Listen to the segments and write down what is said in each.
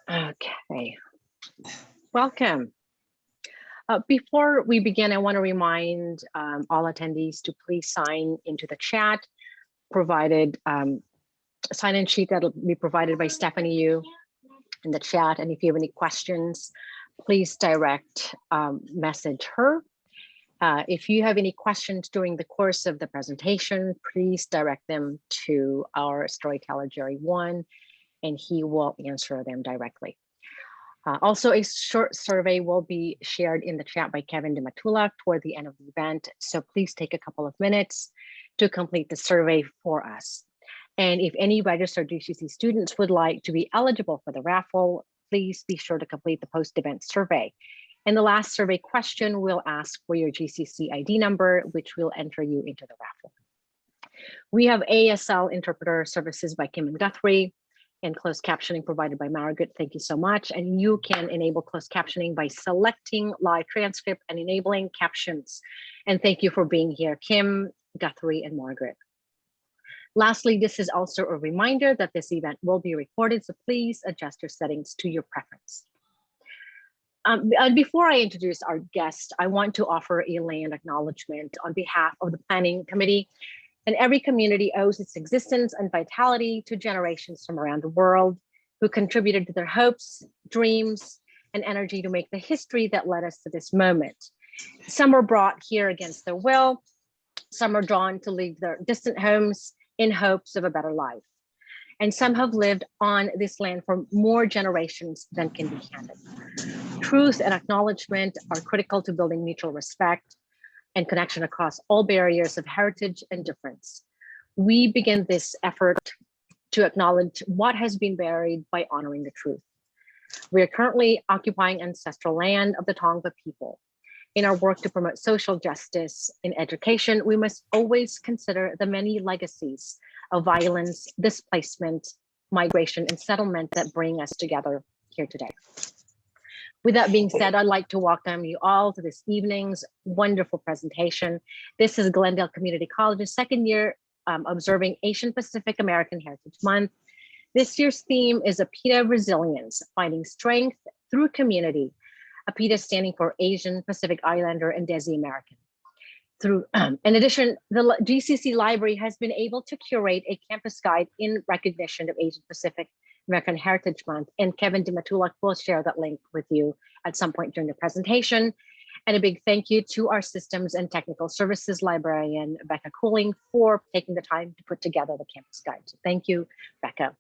Okay, welcome. Before we begin, I want to remind all attendees to please sign into the chat provided, sign-in sheet that'll be provided by Stephanie Yu in the chat. And if you have any questions, please direct message her. If you have any questions during the course of the presentation, please direct them to our storyteller, Jerry One, and he will answer them directly. Also, a short survey will be shared in the chat by Kevin Dematula toward the end of the event. So please take a couple of minutes to complete the survey for us. And if any registered GCC students would like to be eligible for the raffle, please be sure to complete the post-event survey. And the last survey question will ask for your GCC ID number, which will enter you into the raffle. We have ASL interpreter services by Kim and Guthrie, and closed captioning provided by Margaret. Thank you so much. And you can enable closed captioning by selecting live transcript and enabling captions. And thank you for being here, Kim, Guthrie, and Margaret. Lastly, this is also a reminder that this event will be recorded, so please adjust your settings to your preference. And before I introduce our guest, I want to offer a land acknowledgement on behalf of the Planning Committee. And every community owes its existence and vitality to generations from around the world who contributed to their hopes, dreams, and energy to make the history that led us to this moment. Some were brought here against their will. Some are drawn to leave their distant homes in hopes of a better life. And some have lived on this land for more generations than can be counted. Truth and acknowledgement are critical to building mutual respect and connection across all barriers of heritage and difference. We begin this effort to acknowledge what has been buried by honoring the truth. We are currently occupying ancestral land of the Tongva people. In our work to promote social justice in education, we must always consider the many legacies of violence, displacement, migration, and settlement that bring us together here today. With that being said, I'd like to welcome you all to this evening's wonderful presentation. This is Glendale Community College's second year observing Asian Pacific American Heritage Month. This year's theme is APAHM Resilience, Finding Strength Through Community. APAHM standing for Asian Pacific Islander and Desi American. In addition, the GCC Library has been able to curate a campus guide in recognition of Asian Pacific American Heritage Month, and Kevin Dematula will share that link with you at some point during the presentation. And a big thank you to our Systems and Technical Services librarian, Becca Cooling, for taking the time to put together the campus guide. So thank you, Becca.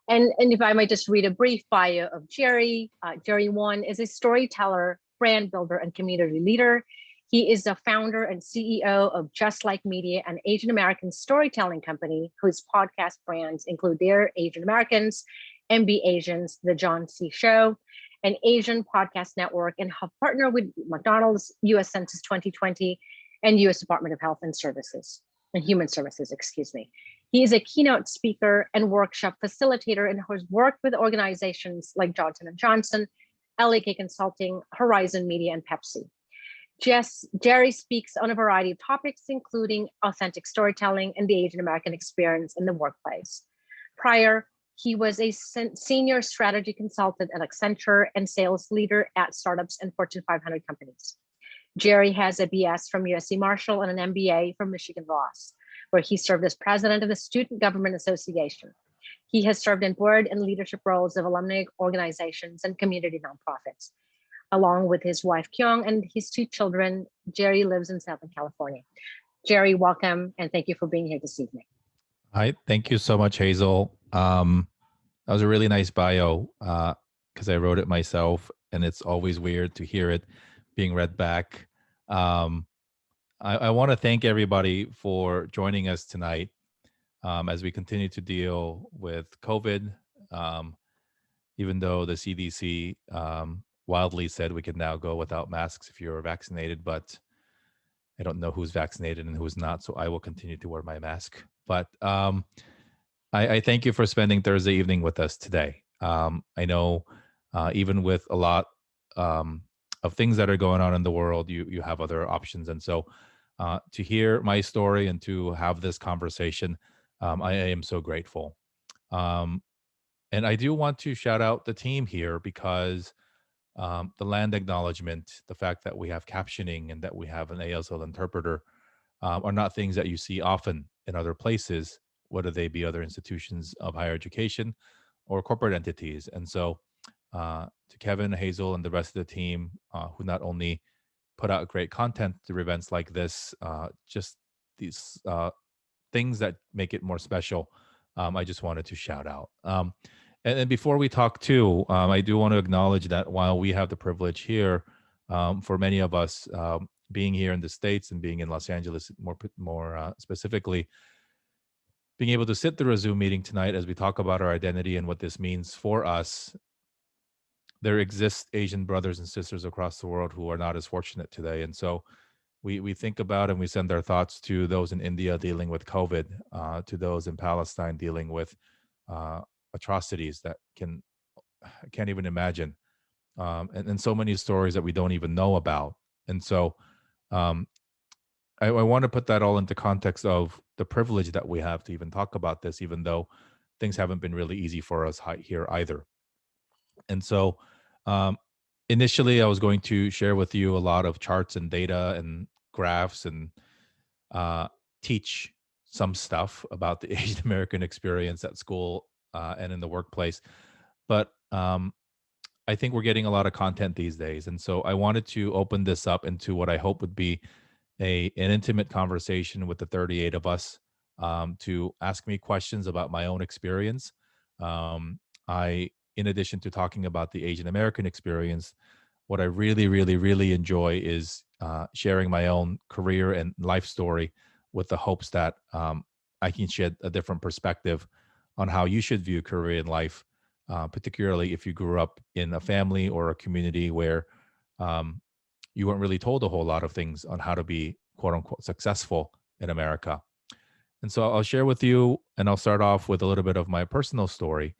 And if I might just read a brief bio of Jerry. Jerry One is a storyteller, brand builder, and community leader. He is the founder and CEO of Just Like Media, an Asian American storytelling company whose podcast brands include Dear Asian Americans, MB Asians, The John C. Show, an Asian podcast network, and have partnered with McDonald's, US Census 2020, and US Department of Health and Human Services, excuse me. He is a keynote speaker and workshop facilitator and has worked with organizations like Johnson & Johnson, LAK Consulting, Horizon Media, and Pepsi. Jerry speaks on a variety of topics, including authentic storytelling and the Asian American experience in the workplace. Prior, he was a senior strategy consultant at Accenture and sales leader at startups and Fortune 500 companies. Jerry has a BS from USC Marshall and an MBA from Michigan Ross, where he served as president of the Student Government Association. He has served in board and leadership roles of alumni organizations and community nonprofits. Along with his wife, Kyung, and his two children, Jerry lives in Southern California. Jerry, welcome, and thank you for being here this evening. Hi, thank you so much, Hazel. That was a really nice bio because I wrote it myself, and it's always weird to hear it being read back. I want to thank everybody for joining us tonight as we continue to deal with COVID, even though the CDC wildly said we can now go without masks if you're vaccinated, but I don't know who's vaccinated and who's not, so I will continue to wear my mask. But I thank you for spending Thursday evening with us today. I know even with a lot of things that are going on in the world, you have other options. And so to hear my story and to have this conversation, I am so grateful. Um, and I do want to shout out the team here because the land acknowledgement, the fact that we have captioning and that we have an ASL interpreter are not things that you see often in other places, whether they be other institutions of higher education or corporate entities. And so, to Kevin, Hazel, and the rest of the team who not only put out great content through events like this, just these things that make it more special. I just wanted to shout out. And before we talk too, I do want to acknowledge that while we have the privilege here, for many of us being here in the States and being in Los Angeles more specifically, being able to sit through a Zoom meeting tonight as we talk about our identity and what this means for us, there exist Asian brothers and sisters across the world who are not as fortunate today. And so we think about and we send our thoughts to those in India dealing with COVID, to those in Palestine dealing with atrocities that can't even imagine, and so many stories that we don't even know about. And so um, I want to put that all into context of the privilege that we have to even talk about this, even though things haven't been really easy for us here either. And so um, initially, I was going to share with you a lot of charts and data and graphs and uh, teach some stuff about the Asian American experience at school and in the workplace. But I think we're getting a lot of content these days. And so I wanted to open this up into what I hope would be an intimate conversation with the 38 of us, to ask me questions about my own experience. I, in addition to talking about the Asian American experience, what I really, really, really enjoy is sharing my own career and life story with the hopes that I can shed a different perspective on how you should view career in life, particularly if you grew up in a family or a community where um, you weren't really told a whole lot of things on how to be quote unquote successful in America. And so I'll share with you, and I'll start off with a little bit of my personal story.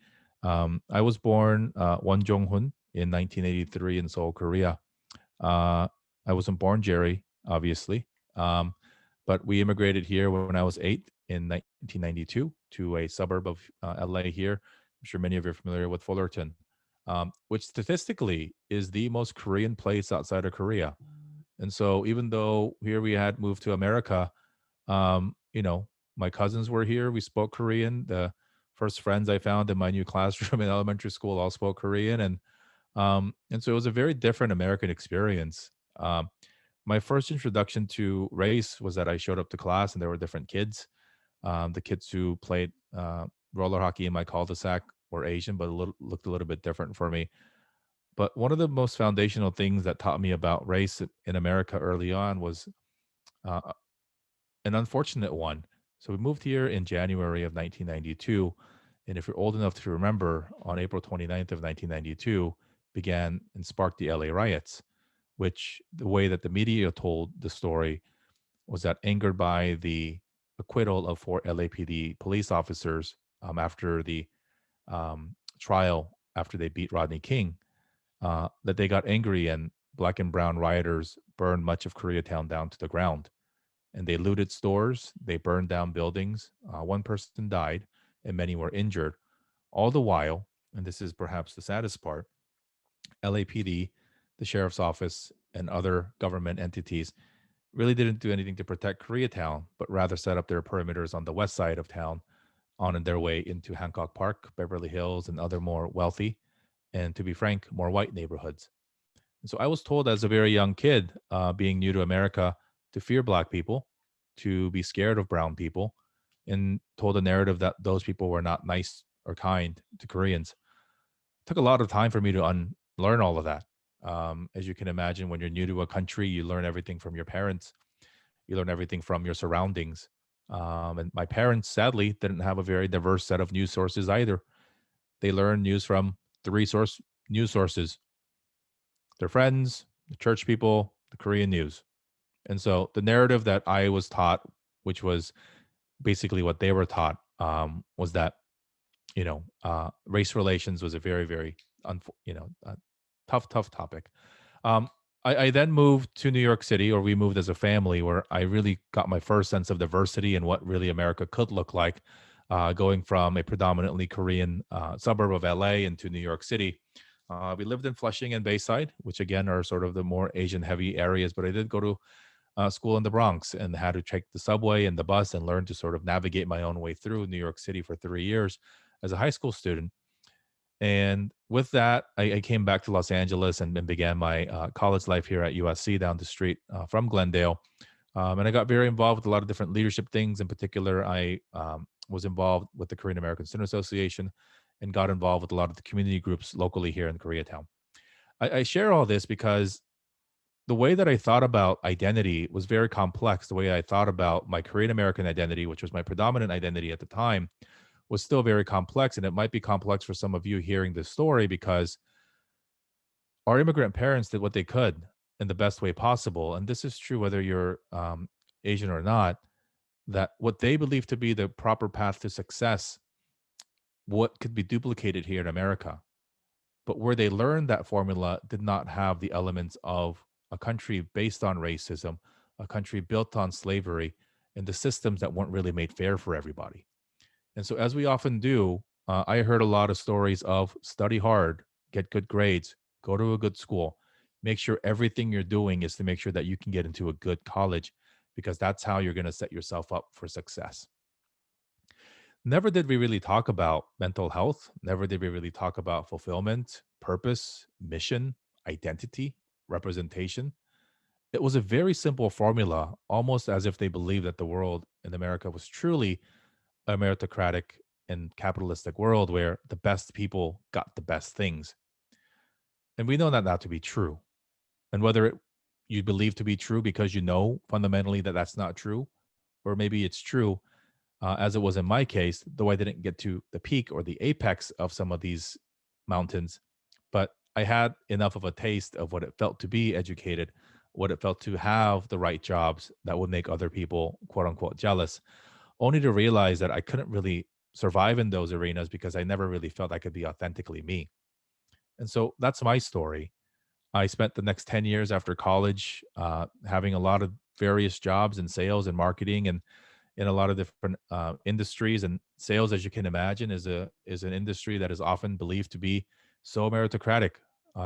I was born Won Jong-hun in 1983 in Seoul, Korea. I wasn't born Jerry, obviously, but we immigrated here when I was 8 in 1992 to a suburb of LA here. I'm sure many of you are familiar with Fullerton, which statistically is the most Korean place outside of Korea. And so even though here we had moved to America, you know, my cousins were here. We spoke Korean. The first friends I found in my new classroom in elementary school all spoke Korean, and so it was a very different American experience. My first introduction to race was that I showed up to class and there were different kids. The kids who played roller hockey in my cul-de-sac were Asian, but looked a little bit different for me. But one of the most foundational things that taught me about race in America early on was uh, an unfortunate one. So we moved here in January of 1992. And if you're old enough to remember, on April 29th of 1992 began and sparked the LA riots, which the way that the media told the story was that angered by the acquittal of 4 LAPD police officers after the trial after they beat Rodney King, that they got angry and black and brown rioters burned much of Koreatown down to the ground. And they looted stores, they burned down buildings. One person died, and many were injured. All the while, and this is perhaps the saddest part, LAPD, the sheriff's office, and other government entities really didn't do anything to protect Koreatown, but rather set up their perimeters on the west side of town, on their way into Hancock Park, Beverly Hills, and other more wealthy, and to be frank, more white neighborhoods. And so I was told as a very young kid, being new to America, to fear Black people, to be scared of brown people, and told a narrative that those people were not nice or kind to Koreans. It took a lot of time for me to unlearn all of that. As you can imagine, when you're new to a country, you learn everything from your parents, you learn everything from your surroundings. And my parents, sadly, didn't have a very diverse set of news sources either. They learned news from three news sources: their friends, the church people, the Korean news. And so the narrative that I was taught, which was basically what they were taught, was that race relations was a very, very tough topic. Um, I then moved to New York City, or we moved as a family, where I really got my first sense of diversity and what really America could look like. going from a predominantly Korean suburb of LA into New York City. We lived in Flushing and Bayside, which again are sort of the more Asian heavy areas, but I did go to school in the Bronx and had to take the subway and the bus and learn to sort of navigate my own way through New York City for 3 years as a high school student. And with that, I came back to Los Angeles and began my college life here at USC down the street from Glendale. And I got very involved with a lot of different leadership things. In particular, I was involved with the Korean American Student Association and got involved with a lot of the community groups locally here in Koreatown. I share all this because the way that I thought about identity was very complex. The way I thought about my Korean American identity, which was my predominant identity at the time, was still very complex. And it might be complex for some of you hearing this story because our immigrant parents did what they could in the best way possible. And this is true whether you're Asian or not, that what they believe to be the proper path to success, what could be duplicated here in America. But where they learned that formula did not have the elements of a country based on racism, a country built on slavery, and the systems that weren't really made fair for everybody. And so, as we often do, I heard a lot of stories of study hard, get good grades, go to a good school, make sure everything you're doing is to make sure that you can get into a good college because that's how you're going to set yourself up for success. Never did we really talk about mental health. Never did we really talk about fulfillment, purpose, mission, identity, representation. It was a very simple formula, almost as if they believed that the world in America was truly a meritocratic and capitalistic world where the best people got the best things. And we know that not to be true. And whether you believe to be true because you know fundamentally that that's not true, or maybe it's true, as it was in my case, though I didn't get to the peak or the apex of some of these mountains, but I had enough of a taste of what it felt to be educated, what it felt to have the right jobs that would make other people, quote unquote, jealous, only to realize that I couldn't really survive in those arenas because I never really felt I could be authentically me. And so that's my story. I spent the next 10 years after college having a lot of various jobs in sales and marketing and in a lot of different industries. And sales, as you can imagine, is an industry that is often believed to be so meritocratic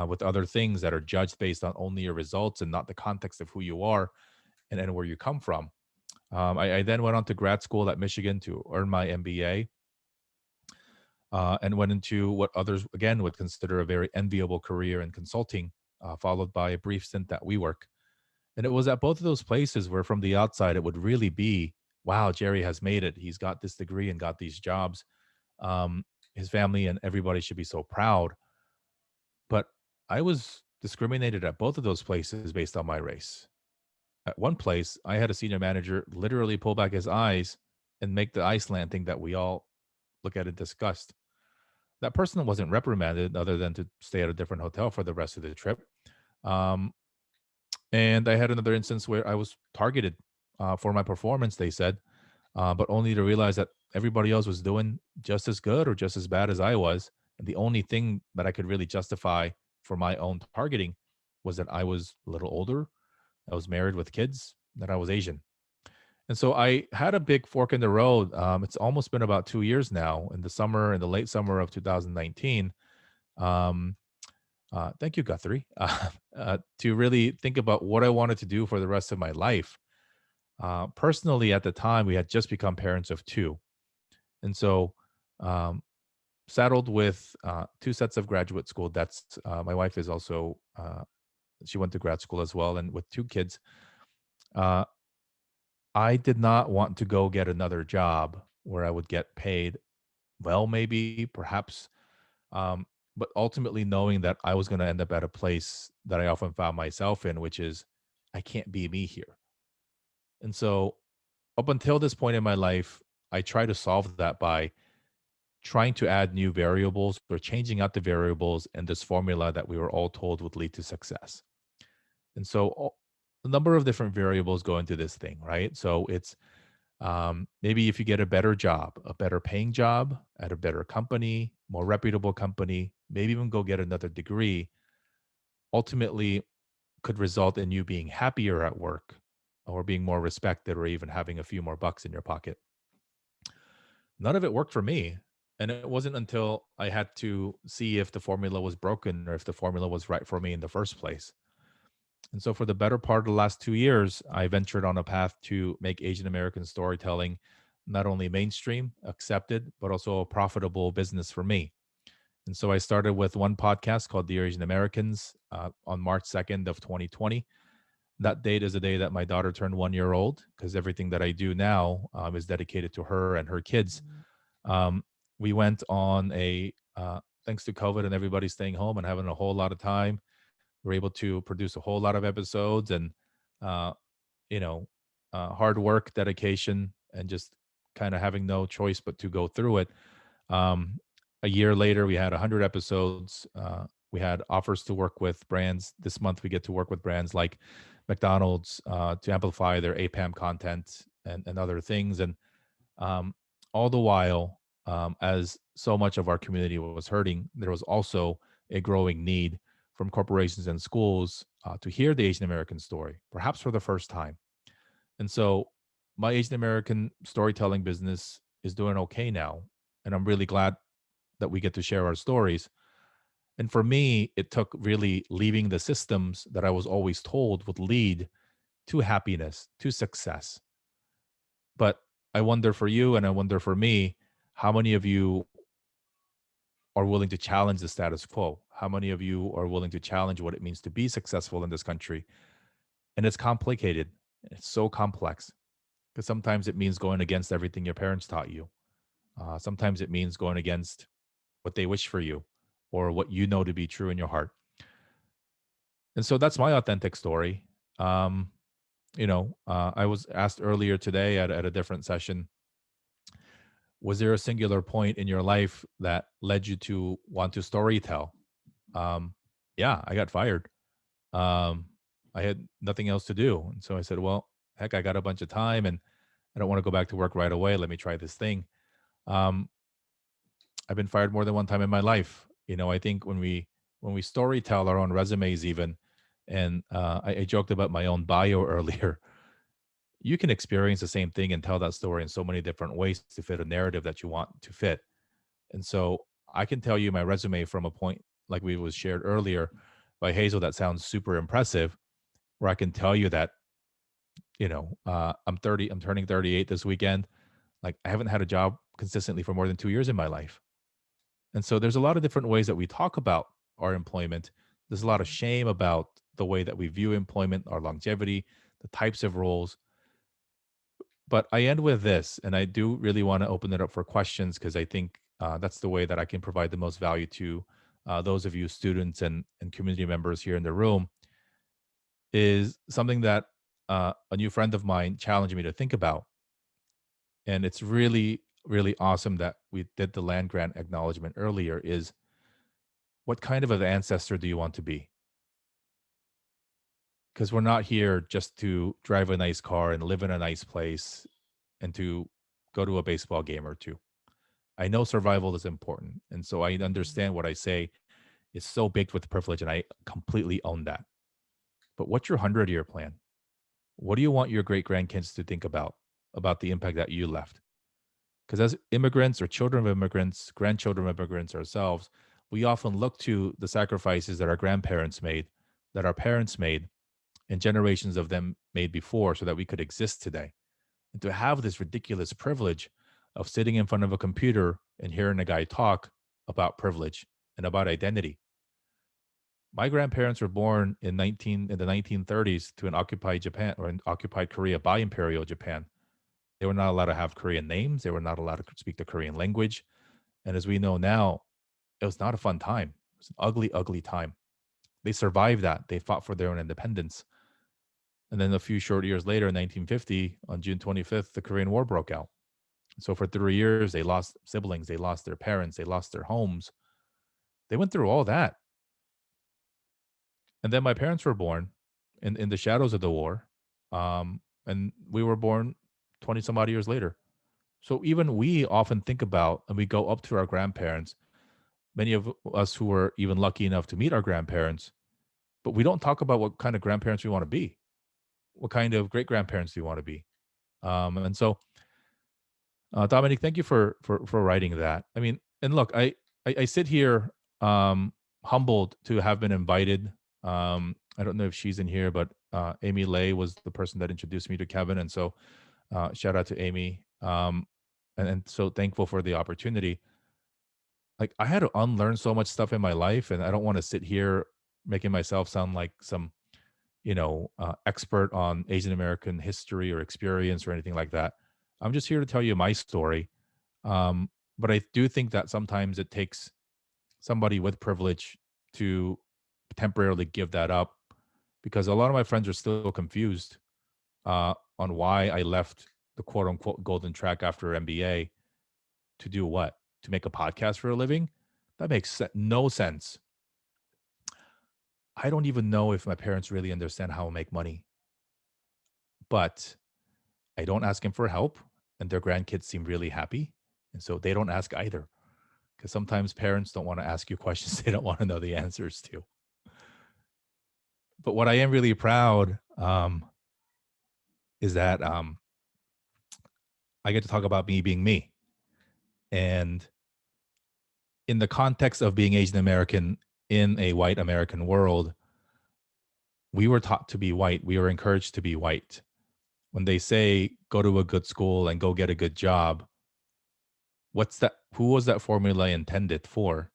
with other things that are judged based on only your results and not the context of who you are and where you come from. I then went on to grad school at Michigan to earn my MBA and went into what others, again, would consider a very enviable career in consulting, followed by a brief stint at WeWork. And it was at both of those places where, from the outside, it would really be, wow, Jerry has made it. He's got this degree and got these jobs. Um, his family and everybody should be so proud. But I was discriminated at both of those places based on my race. At one place, I had a senior manager literally pull back his eyes and make the eye slant thing that we all look at in disgust. That person wasn't reprimanded other than to stay at a different hotel for the rest of the trip. Um, and I had another instance where I was targeted for my performance, they said, but only to realize that everybody else was doing just as good or just as bad as I was. And the only thing that I could really justify for my own targeting was that I was a little older, I was married with kids, that I was Asian. And so I had a big fork in the road. It's almost been about 2 years now in the summer, in the late summer of 2019. Um, thank you, Guthrie, to really think about what I wanted to do for the rest of my life. Personally, at the time, we had just become parents of two. And so, um, saddled with two sets of graduate school debts. My wife is also, she went to grad school as well. And with two kids, uh, I did not want to go get another job where I would get paid well, maybe, perhaps, um, but ultimately knowing that I was going to end up at a place that I often found myself in, which is I can't be me here. And so, up until this point in my life, I try to solve that by trying to add new variables or changing out the variables in this formula that we were all told would lead to success. And so, a number of different variables go into this thing, right? So, it's maybe if you get a better job, a better paying job at a better company, more reputable company, maybe even go get another degree, ultimately could result in you being happier at work or being more respected or even having a few more bucks in your pocket. none of it worked for me. And it wasn't until I had to see if the formula was broken or if the formula was right for me in the first place. And so, for the better part of the last 2 years, I ventured on a path to make Asian American storytelling not only mainstream, accepted, but also a profitable business for me. And so, I started with one podcast called Dear Asian Americans on March 2nd of 2020. That date is the day that my daughter turned 1 year old, because everything that I do now is dedicated to her and her kids. Um, we went on thanks to COVID and everybody staying home and having a whole lot of time, we're able to produce a whole lot of episodes, and uh, you know, hard work, dedication, and just kind of having no choice but to go through it. Um, a year later, we had 100 episodes. We had offers to work with brands. This month, we get to work with brands like McDonald's to amplify their APAHM content and other things. And um, all the while, as so much of our community was hurting, there was also a growing need from corporations and schools to hear the Asian American story, perhaps for the first time. And so, my Asian American storytelling business is doing okay now. And I'm really glad that we get to share our stories. And for me, it took really leaving the systems that I was always told would lead to happiness, to success. But I wonder for you, and I wonder for me, how many of you are willing to challenge the status quo? How many of you are willing to challenge what it means to be successful in this country? And it's complicated. It's so complex, because sometimes it means going against everything your parents taught you. Sometimes it means going against what they wish for you or what you know to be true in your heart. And so that's my authentic story. Um, I was asked earlier today at a different session, was there a singular point in your life that led you to want to story tell? Um, yeah, I got fired. Um, I had nothing else to do. And so I said, well, heck, I got a bunch of time and I don't want to go back to work right away. Let me try this thing. Um, I've been fired more than one time in my life. I think when we story tell our own resumes, even, and I joked about my own bio earlier. You can experience the same thing and tell that story in so many different ways to fit a narrative that you want to fit. And so I can tell you my resume from a point like we was shared earlier by Hazel that sounds super impressive, where I can tell you that, I'm 30, I'm turning 38 this weekend. Like, I haven't had a job consistently for more than 2 years in my life. And so there's a lot of different ways that we talk about our employment. There's a lot of shame about the way that we view employment, our longevity, the types of roles. But I end with this, and I do really want to open it up for questions, because I think that's the way that I can provide the most value to those of you students and community members here in the room, is something that a new friend of mine challenged me to think about. And it's really, really awesome that we did the land grant acknowledgement earlier, is what kind of an ancestor do you want to be? Because we're not here just to drive a nice car and live in a nice place and to go to a baseball game or two. I know survival is important. And so I understand what I say is so baked with privilege, and I completely own that. But what's your 100-year plan? What do you want your great grandkids to think about the impact that you left? Because as immigrants or children of immigrants, grandchildren of immigrants ourselves, we often look to the sacrifices that our grandparents made, that our parents made, and generations of them made before, so that we could exist today. And to have this ridiculous privilege of sitting in front of a computer and hearing a guy talk about privilege and about identity. My grandparents were born in the 1930s to an occupied Japan, or an occupied Korea by Imperial Japan. They were not allowed to have Korean names. They were not allowed to speak the Korean language. And as we know now, it was not a fun time. It was an ugly, ugly time. They survived that. They fought for their own independence. And then a few short years later, in 1950, on June 25th, the Korean War broke out. So for 3 years, they lost siblings, they lost their parents, they lost their homes. They went through all that. And then my parents were born in the shadows of the war. And we were born 20 some odd years later. So even we often think about, and we go up to our grandparents, many of us who were even lucky enough to meet our grandparents, but we don't talk about what kind of grandparents we want to be. What kind of great grandparents do you want to be? And so Dominic, thank you for writing that. I mean, and look, I sit here humbled to have been invited. I don't know if she's in here, but Amy Lay was the person that introduced me to Kevin, and so shout out to Amy. And so thankful for the opportunity. Like I had to unlearn so much stuff in my life, and I don't want to sit here making myself sound like some expert on Asian American history or experience or anything like that. I'm just here to tell you my story. Um, but I do think that sometimes it takes somebody with privilege to temporarily give that up because a lot of my friends are still confused on why I left the quote unquote golden track after MBA to do what? To make a podcast for a living? That makes no sense. I don't even know if my parents really understand how to make money, but I don't ask them for help, and their grandkids seem really happy. And so they don't ask either. Because sometimes parents don't want to ask you questions they don't want to know the answers to. But what I am really proud is that I get to talk about me being me. And in the context of being Asian American in a white American world, we were taught to be white. We were encouraged to be white. When they say go to a good school and go get a good job, what's that? Who was that formula intended for?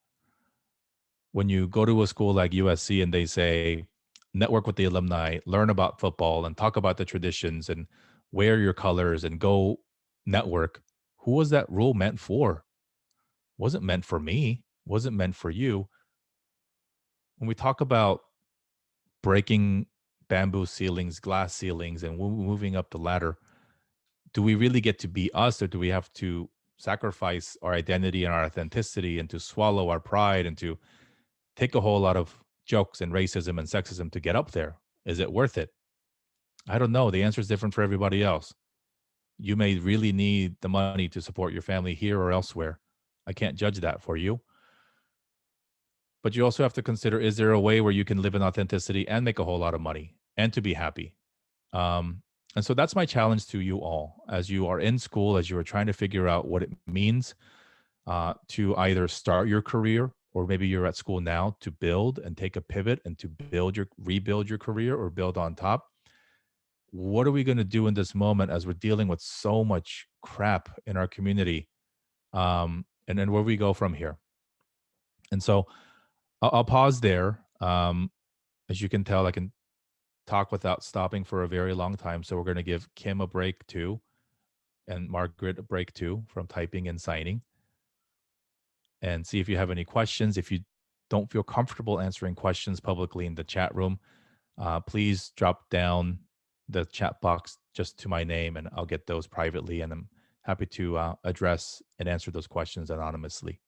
When you go to a school like USC and they say network with the alumni, learn about football and talk about the traditions and wear your colors and go network, who was that rule meant for? Wasn't meant for me, wasn't meant for you. When we talk about breaking bamboo ceilings, glass ceilings, and moving up the ladder, do we really get to be us or do we have to sacrifice our identity and our authenticity and to swallow our pride and to take a whole lot of jokes and racism and sexism to get up there? Is it worth it? I don't know. The answer is different for everybody else. You may really need the money to support your family here or elsewhere. I can't judge that for you. But you also have to consider, is there a way where you can live in authenticity and make a whole lot of money and to be happy? And so that's my challenge to you all as you are in school, as you are trying to figure out what it means to either start your career or maybe you're at school now to build and take a pivot and to rebuild your career or build on top. What are we going to do in this moment as we're dealing with so much crap in our community? And then where we go from here. And so I'll pause there. As you can tell, I can talk without stopping for a very long time. So we're going to give Kim a break too, and Margaret a break too from typing and signing, and see if you have any questions. If you don't feel comfortable answering questions publicly in the chat room, please drop down the chat box just to my name and I'll get those privately. And I'm happy to address and answer those questions anonymously.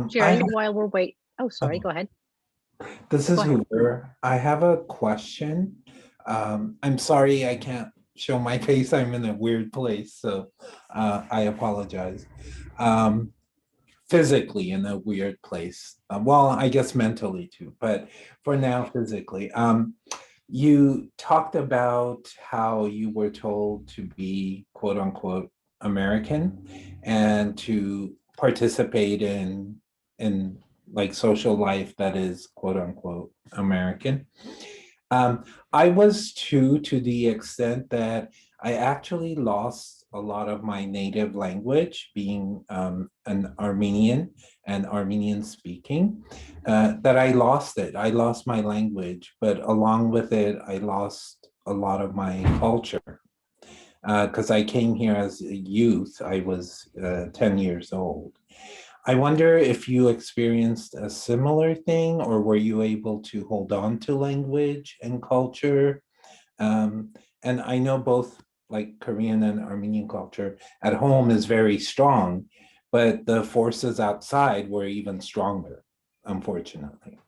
Jerry, while we're waiting. Oh, sorry, go ahead. This is Hoover. I have a question. I'm sorry I can't show my face. I'm in a weird place, so I apologize. Physically in a weird place. Well, I guess mentally too, but for now, physically. You talked about how you were told to be quote unquote American and to participate in like social life that is quote unquote American. I was too, to the extent that I actually lost a lot of my native language, being an Armenian and Armenian speaking, that I lost it. I lost my language, but along with it, I lost a lot of my culture. Because I came here as a youth, I was 10 years old. I wonder if you experienced a similar thing, or were you able to hold on to language and culture? And I know both like Korean and Armenian culture at home is very strong, but the forces outside were even stronger, unfortunately.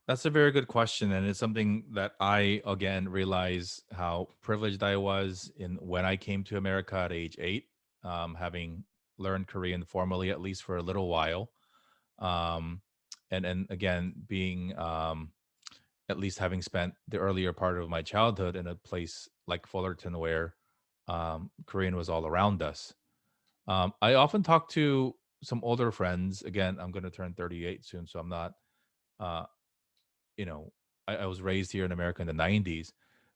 That's a very good question. And it's something that I, again, realize how privileged I was in when I came to America at age 8, having learned Korean formally, at least for a little while. um, and again, being at least having spent the earlier part of my childhood in a place like Fullerton where Korean was all around us. I often talk to some older friends. Again, I'm going to turn 38 soon, so I'm not, uh, you know, I was raised here in America in the 90s.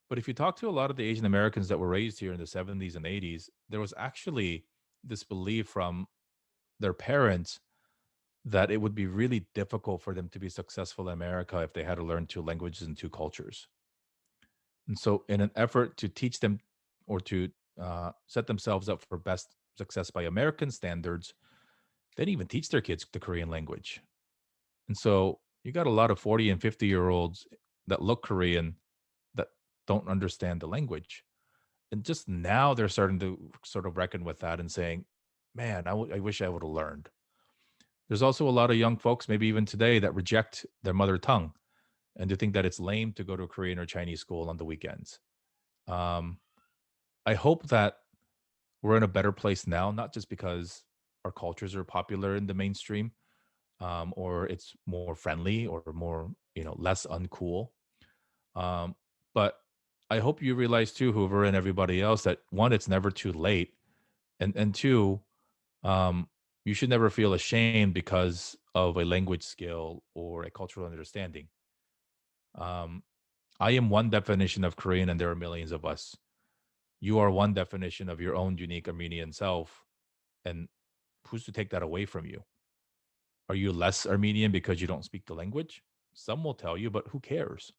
But if you talk to a lot of the Asian Americans that were raised here in the 70s and 80s, there was actually this belief from their parents that it would be really difficult for them to be successful in America if they had to learn two languages and two cultures. And so, in an effort to teach them or to set themselves up for best success by American standards, they didn't even teach their kids the Korean language. And so, you got a lot of 40 and 50-year-olds that look Korean that don't understand the language. And just now they're starting to sort of reckon with that and saying, man, I wish I would have learned. There's also a lot of young folks, maybe even today, that reject their mother tongue and to think that it's lame to go to a Korean or Chinese school on the weekends. Um, I hope that we're in a better place now, not just because our cultures are popular in the mainstream, or it's more friendly or more, less uncool. Um, but I hope you realize too, Hoover and everybody else, that one, it's never too late, and two, um, you should never feel ashamed because of a language skill or a cultural understanding. Um, I am one definition of Korean, and there are millions of us. You are one definition of your own unique Armenian self, and who's to take that away from you? Are you less Armenian because you don't speak the language? Some will tell you, but who cares?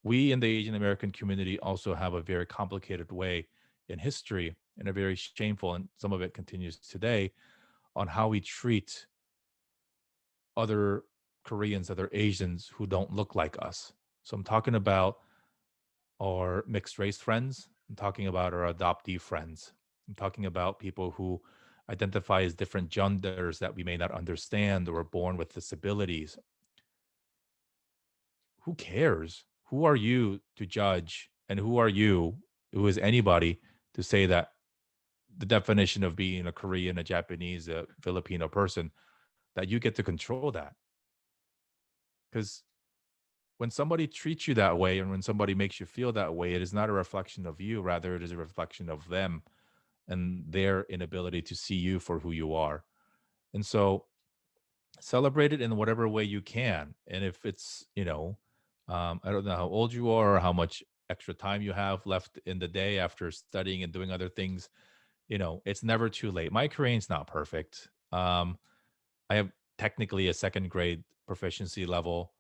We in the Asian American community also have a very complicated way in history and a very shameful, and some of it continues today, on how we treat other Koreans, other Asians who don't look like us. So I'm talking about our mixed race friends. I'm talking about our adoptee friends. I'm talking about people who identify as different genders that we may not understand or are born with disabilities. Who cares? Who are you to judge? And who are you, who is anybody, to say that the definition of being a Korean, a Japanese, a Filipino person, that you get to control that? Because when somebody treats you that way and when somebody makes you feel that way, it is not a reflection of you. Rather, it is a reflection of them and their inability to see you for who you are. And so celebrate it in whatever way you can. And if it's, I don't know how old you are or how much extra time you have left in the day after studying and doing other things, it's never too late. My Korean's not perfect. I have technically a second grade proficiency level.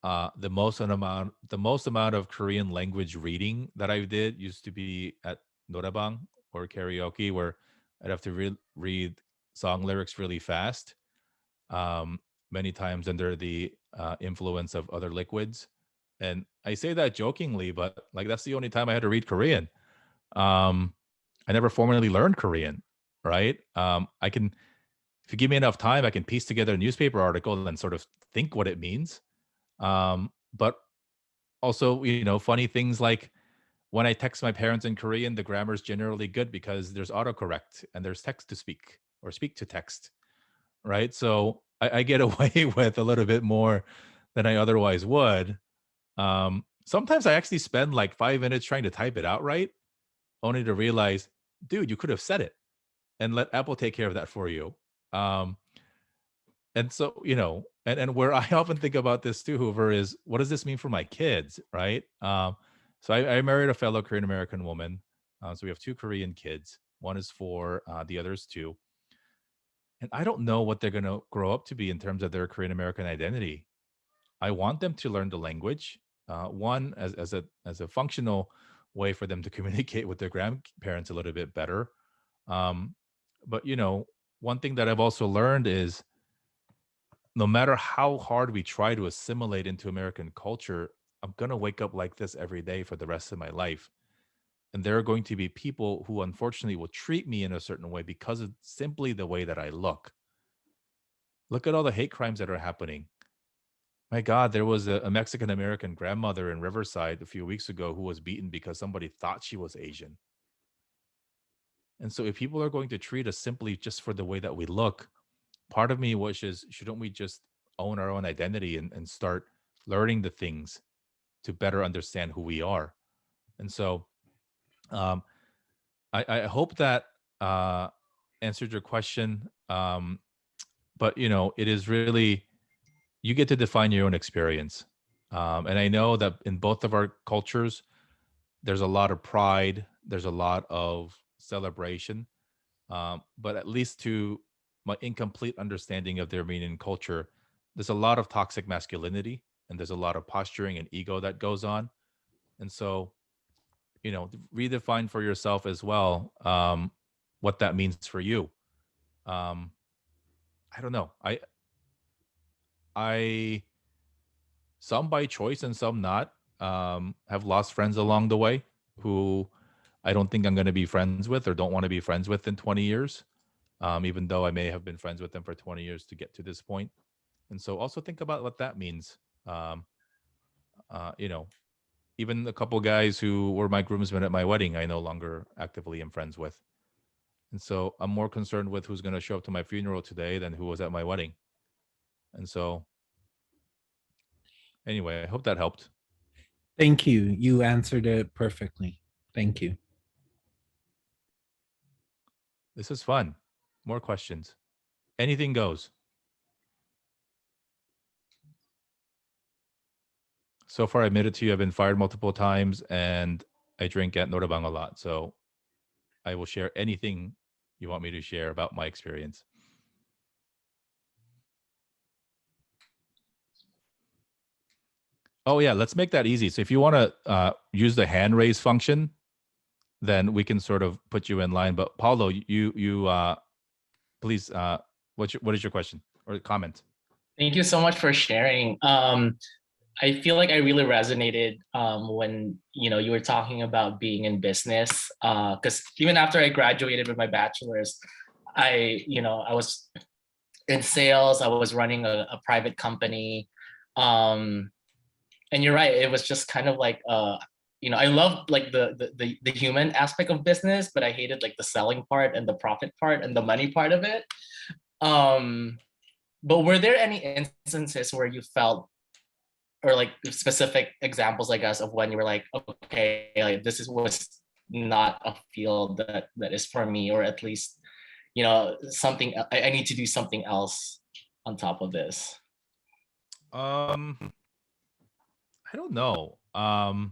The most amount of Korean language reading that I did used to be at norebang or karaoke, where I'd have to read song lyrics really fast, um, many times under the influence of other liquids. And I say that jokingly, but like that's the only time I had to read Korean. Um, I never formally learned Korean, right? I can, if you give me enough time, I can piece together a newspaper article and sort of think what it means. But also, funny things like when I text my parents in Korean, the grammar is generally good because there's autocorrect and there's text to speak or speak to text, right? So I get away with a little bit more than I otherwise would. Sometimes I actually spend like 5 minutes trying to type it out right, only to realize, dude, you could have said it and let Apple take care of that for you. Um, and so, and where I often think about this too, Hoover, is what does this mean for my kids, right? So I married a fellow Korean American woman. So we have two Korean kids. One is 4, the other is 2. And I don't know what they're going to grow up to be in terms of their Korean American identity. I want them to learn the language, one as a functional way for them to communicate with their grandparents a little bit better. Um, but one thing that I've also learned is no matter how hard we try to assimilate into American culture, I'm going to wake up like this every day for the rest of my life. And there are going to be people who unfortunately will treat me in a certain way because of simply the way that I look. Look at all the hate crimes that are happening. My God, there was a Mexican American grandmother in Riverside a few weeks ago who was beaten because somebody thought she was Asian. And so if people are going to treat us simply just for the way that we look, part of me wishes, shouldn't we just own our own identity and start learning the things to better understand who we are? And so um, I hope that answered your question. But it is really, you get to define your own experience. And I know that in both of our cultures, there's a lot of pride, there's a lot of celebration. But at least to my incomplete understanding of the Armenian culture, there's a lot of toxic masculinity and there's a lot of posturing and ego that goes on. And so, redefine for yourself as well what that means for you. Um, I don't know. I some by choice and some not, have lost friends along the way who I don't think I'm going to be friends with or don't want to be friends with in 20 years, even though I may have been friends with them for 20 years to get to this point. And so also think about what that means. Um, you know, Even a couple guys who were my groomsmen at my wedding, I no longer actively am friends with. And so I'm more concerned with who's going to show up to my funeral today than who was at my wedding. And so, anyway, I hope that helped. Thank you. You answered it perfectly. Thank you. This is fun. More questions. Anything goes. So far, I admitted to you, I've been fired multiple times and I drink at Notabang a lot. So I will share anything you want me to share about my experience. Oh, yeah, let's make that easy. So if you want to use the hand raise function, then we can sort of put you in line. But Paulo, you please, what is your question or comment? Thank you so much for sharing. I feel like I really resonated when you were talking about being in business. Because even after I graduated with my bachelor's, I was in sales. I was running a private company, and you're right. It was just kind of like I loved like the human aspect of business, but I hated like the selling part and the profit part and the money part of it. But were there any instances where you felt, or like specific examples, I guess, of when you were like, okay, like was not a field that is for me, or at least, something I need to do something else on top of this? I don't know. I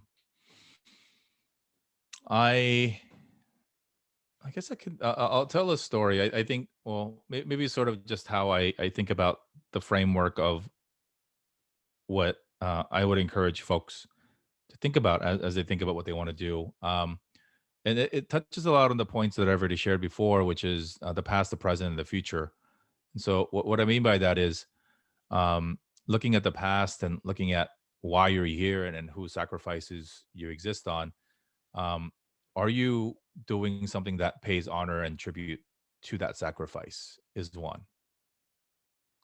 guess I could. I'll tell a story. I think. Well, maybe sort of just how I think about the framework of what I would encourage folks to think about as they think about what they want to do. And it touches a lot on the points that I've already shared before, which is the past, the present, and the future. And so, what I mean by that is looking at the past and looking at why you're here and whose sacrifices you exist on. Are you doing something that pays honor and tribute to that sacrifice? Is one.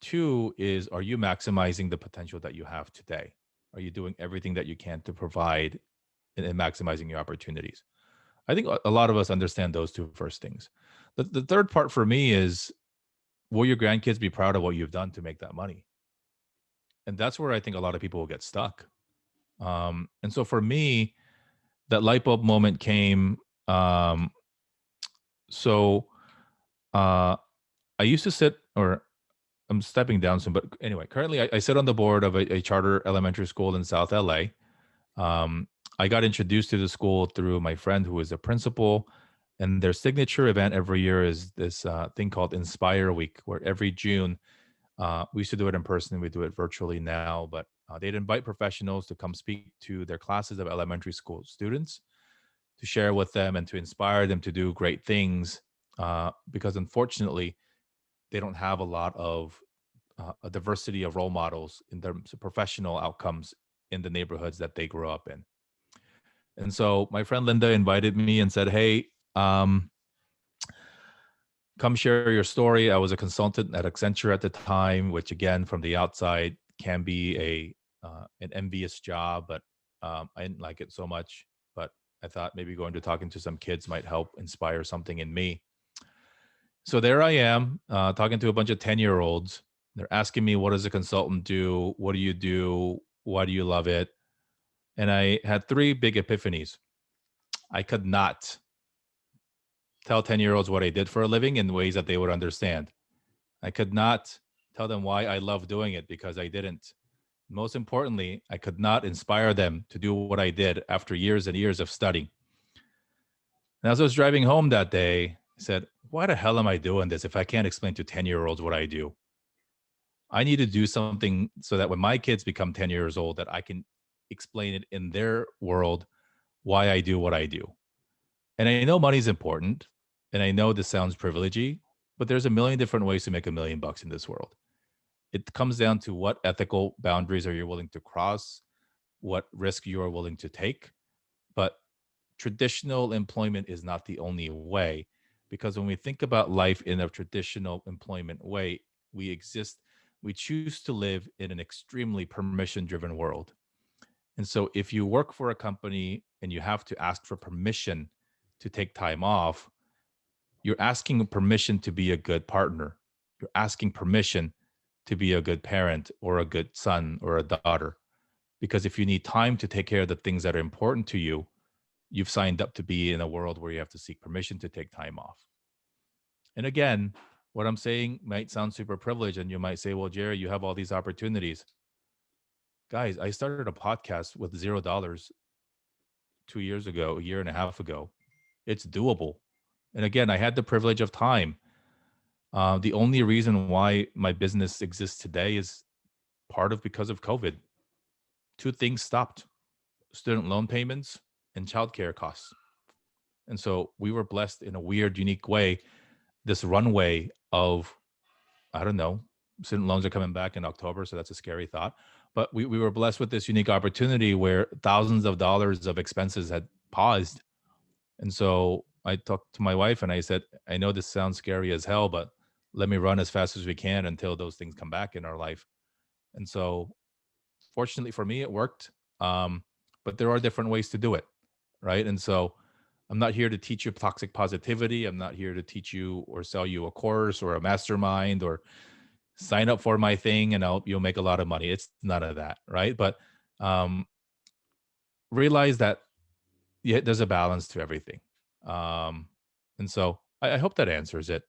Two is, are you maximizing the potential that you have today? Are you doing everything that you can to provide and maximizing your opportunities? I think a lot of us understand those two first things. The third part for me is, will your grandkids be proud of what you've done to make that money? And that's where I think a lot of people will get stuck. And so for me, that light bulb moment came. So I used to sit, or I'm stepping down soon, but anyway, currently I sit on the board of a charter elementary school in South LA. I got introduced to the school through my friend who is a principal, and their signature event every year is this thing called Inspire Week, where every June, we used to do it in person, we do it virtually now, but they'd invite professionals to come speak to their classes of elementary school students, to share with them and to inspire them to do great things, because unfortunately, they don't have a lot of a diversity of role models in terms of professional outcomes in the neighborhoods that they grew up in. And so my friend Linda invited me and said, hey, come share your story. I was a consultant at Accenture at the time, which again, from the outside can be an envious job, but I didn't like it so much. But I thought maybe going to talking to some kids might help inspire something in me. So there I am talking to a bunch of 10-year-olds. They're asking me, what does a consultant do? What do you do? Why do you love it? And I had three big epiphanies. I could not tell 10-year-olds what I did for a living in ways that they would understand. I could not tell them why I love doing it because I didn't. Most importantly, I could not inspire them to do what I did after years and years of studying. And as I was driving home that day, I said, why the hell am I doing this if I can't explain to 10-year-olds what I do? I need to do something so that when my kids become 10 years old, that I can explain it in their world why I do what I do. And I know money's important, and I know this sounds privilegey, but there's a million different ways to make $1 million in this world. It comes down to what ethical boundaries are you willing to cross, what risk you are willing to take. But traditional employment is not the only way, because when we think about life in a traditional employment way, we choose to live in an extremely permission driven world. And so if you work for a company and you have to ask for permission to take time off, you're asking permission to be a good partner. You're asking permission to be a good parent or a good son or a daughter. Because if you need time to take care of the things that are important to you, you've signed up to be in a world where you have to seek permission to take time off. And again, what I'm saying might sound super privileged, and you might say, well, Jerry, you have all these opportunities. Guys, I started a podcast with $0 2 years ago, a year and a half ago. It's doable. And again, I had the privilege of time. The only reason why my business exists today is part of because of COVID. Two things stopped: student loan payments and childcare costs. And so we were blessed in a weird, unique way. This runway of, I don't know, student loans are coming back in October, so that's a scary thought. But we were blessed with this unique opportunity where thousands of dollars of expenses had paused. And so I talked to my wife and I said, I know this sounds scary as hell, but let me run as fast as we can until those things come back in our life. And so fortunately for me, it worked. But there are different ways to do it, right? And so I'm not here to teach you toxic positivity. I'm not here to teach you or sell you a course or a mastermind or sign up for my thing and you'll make a lot of money. It's none of that, right? But realize that there's a balance to everything. And so I hope that answers it.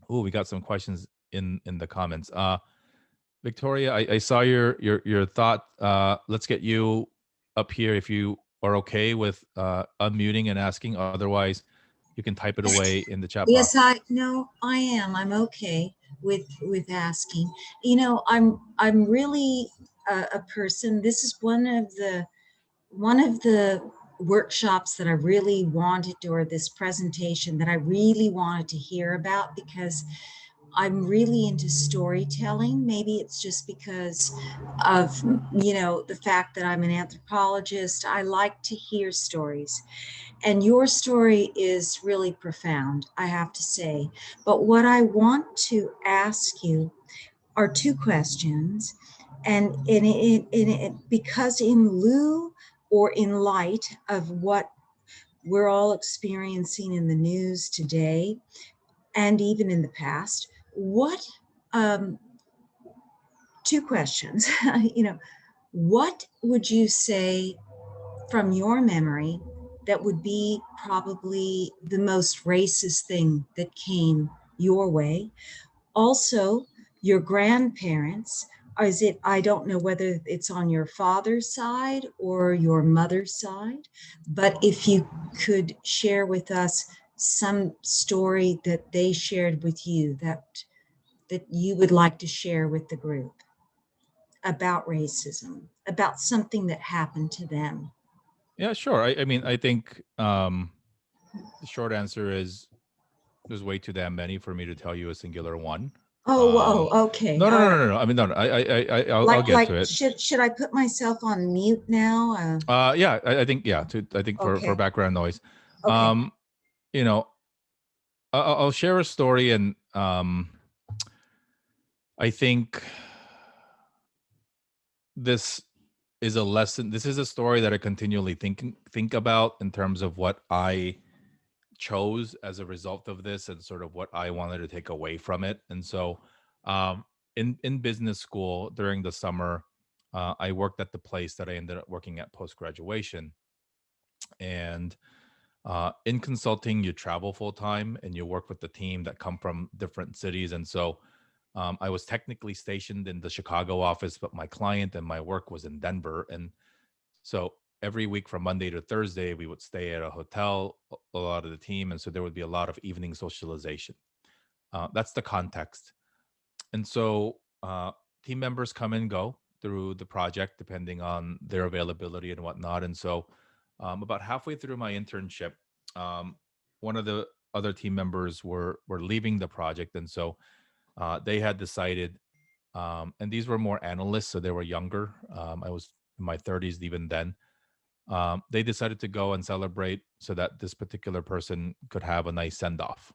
We got some questions in the comments. Victoria, I saw your thought. Let's get you up here if you are okay with unmuting and asking. Otherwise, you can type it away in the chat box. Yes, I am. I'm okay with asking. You know, I'm really a person. This is one of the workshops that I really wanted, or this presentation that I really wanted to hear about, because I'm really into storytelling. Maybe it's just because of, you know, the fact that I'm an anthropologist. I like to hear stories. And your story is really profound, I have to say. But what I want to ask you are two questions. And because in lieu or in light of what we're all experiencing in the news today, and even in the past, what, two questions, you know, what would you say from your memory that would be probably the most racist thing that came your way? Also, your grandparents, is it, I don't know whether it's on your father's side or your mother's side, but if you could share with us some story that they shared with you that you would like to share with the group about racism, about something that happened to them. Yeah, sure. I mean, I think the short answer is there's way too damn many for me to tell you a singular one. Oh, okay. No. I mean, no. I'll get to it. Should I put myself on mute now? Yeah, I think Okay. for background noise. Okay. You know, I'll share a story, and I think this is a lesson. This is a story that I continually think about in terms of what I chose as a result of this and sort of what I wanted to take away from it. And so in business school during the summer, I worked at the place that I ended up working at post-graduation. And in consulting, you travel full time and you work with the team that come from different cities. And so I was technically stationed in the Chicago office, but my client and my work was in Denver. And so every week from Monday to Thursday, we would stay at a hotel, a lot of the team. And so there would be a lot of evening socialization. That's the context. And so team members come and go through the project depending on their availability and whatnot. And so about halfway through my internship, one of the other team members were leaving the project. And so they had decided, and these were more analysts, so they were younger. I was in my 30s even then. They decided to go and celebrate so that this particular person could have a nice send-off.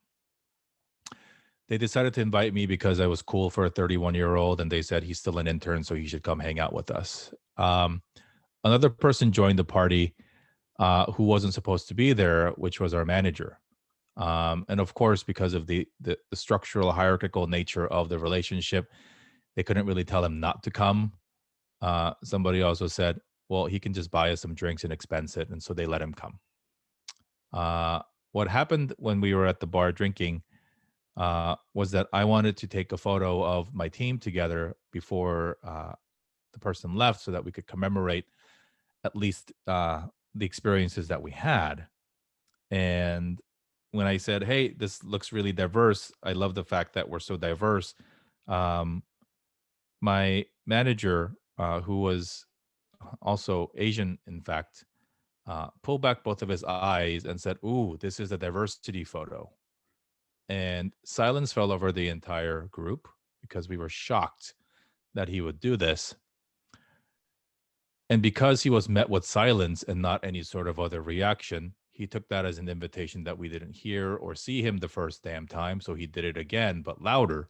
They decided to invite me because I was cool for a 31-year-old, and they said he's still an intern, so he should come hang out with us. Another person joined the party who wasn't supposed to be there, which was our manager. And of course, because of the structural hierarchical nature of the relationship, they couldn't really tell him not to come. Somebody also said, well, he can just buy us some drinks and expense it. And so they let him come. What happened when we were at the bar drinking was that I wanted to take a photo of my team together before the person left so that we could commemorate at least the experiences that we had. And when I said, hey, this looks really diverse, I love the fact that we're so diverse. My manager, who was also Asian, in fact, pulled back both of his eyes and said, ooh, this is a diversity photo. And silence fell over the entire group because we were shocked that he would do this. And because he was met with silence and not any sort of other reaction, he took that as an invitation that we didn't hear or see him the first damn time. So he did it again, but louder.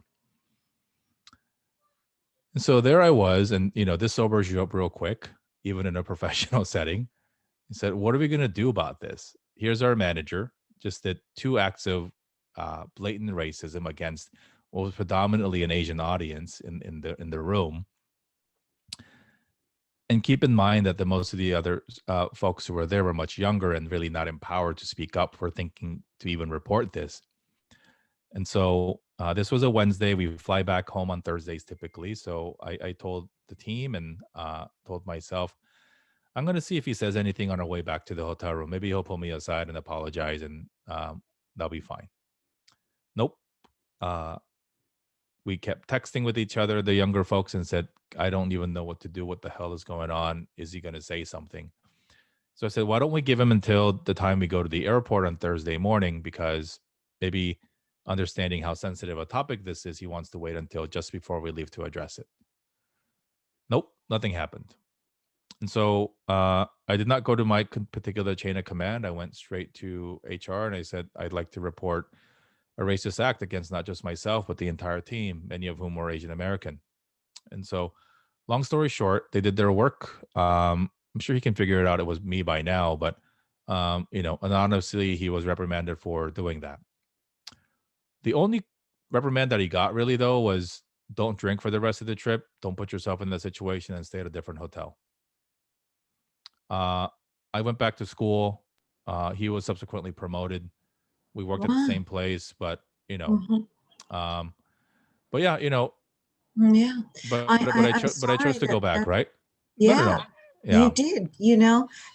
And so there I was, and this sobers you up real quick, even in a professional setting. He said, what are we going to do about this? Here's our manager, just did 2 acts of blatant racism against what was predominantly an Asian audience in the room. And keep in mind that most of the other folks who were there were much younger and really not empowered to speak up for thinking to even report this. And so this was a Wednesday. We fly back home on Thursdays typically. So I told the team and told myself, I'm going to see if he says anything on our way back to the hotel room. Maybe he'll pull me aside and apologize, and that'll be fine. Nope. We kept texting with each other, the younger folks, and said, I don't even know what to do. What the hell is going on? Is he going to say something? So I said, why don't we give him until the time we go to the airport on Thursday morning? Because maybe understanding how sensitive a topic this is, he wants to wait until just before we leave to address it. Nope, nothing happened. And so I did not go to my particular chain of command. I went straight to HR and I said, I'd like to report a racist act against not just myself, but the entire team, many of whom were Asian American. And so long story short, they did their work. I'm sure he can figure it out. It was me by now, but anonymously, he was reprimanded for doing that. The only reprimand that he got really though was don't drink for the rest of the trip. Don't put yourself in that situation and stay at a different hotel. I went back to school. He was subsequently promoted. We worked at the same place, but but yeah, Yeah. but I chose to go back, right? Yeah, No. Yeah. you did,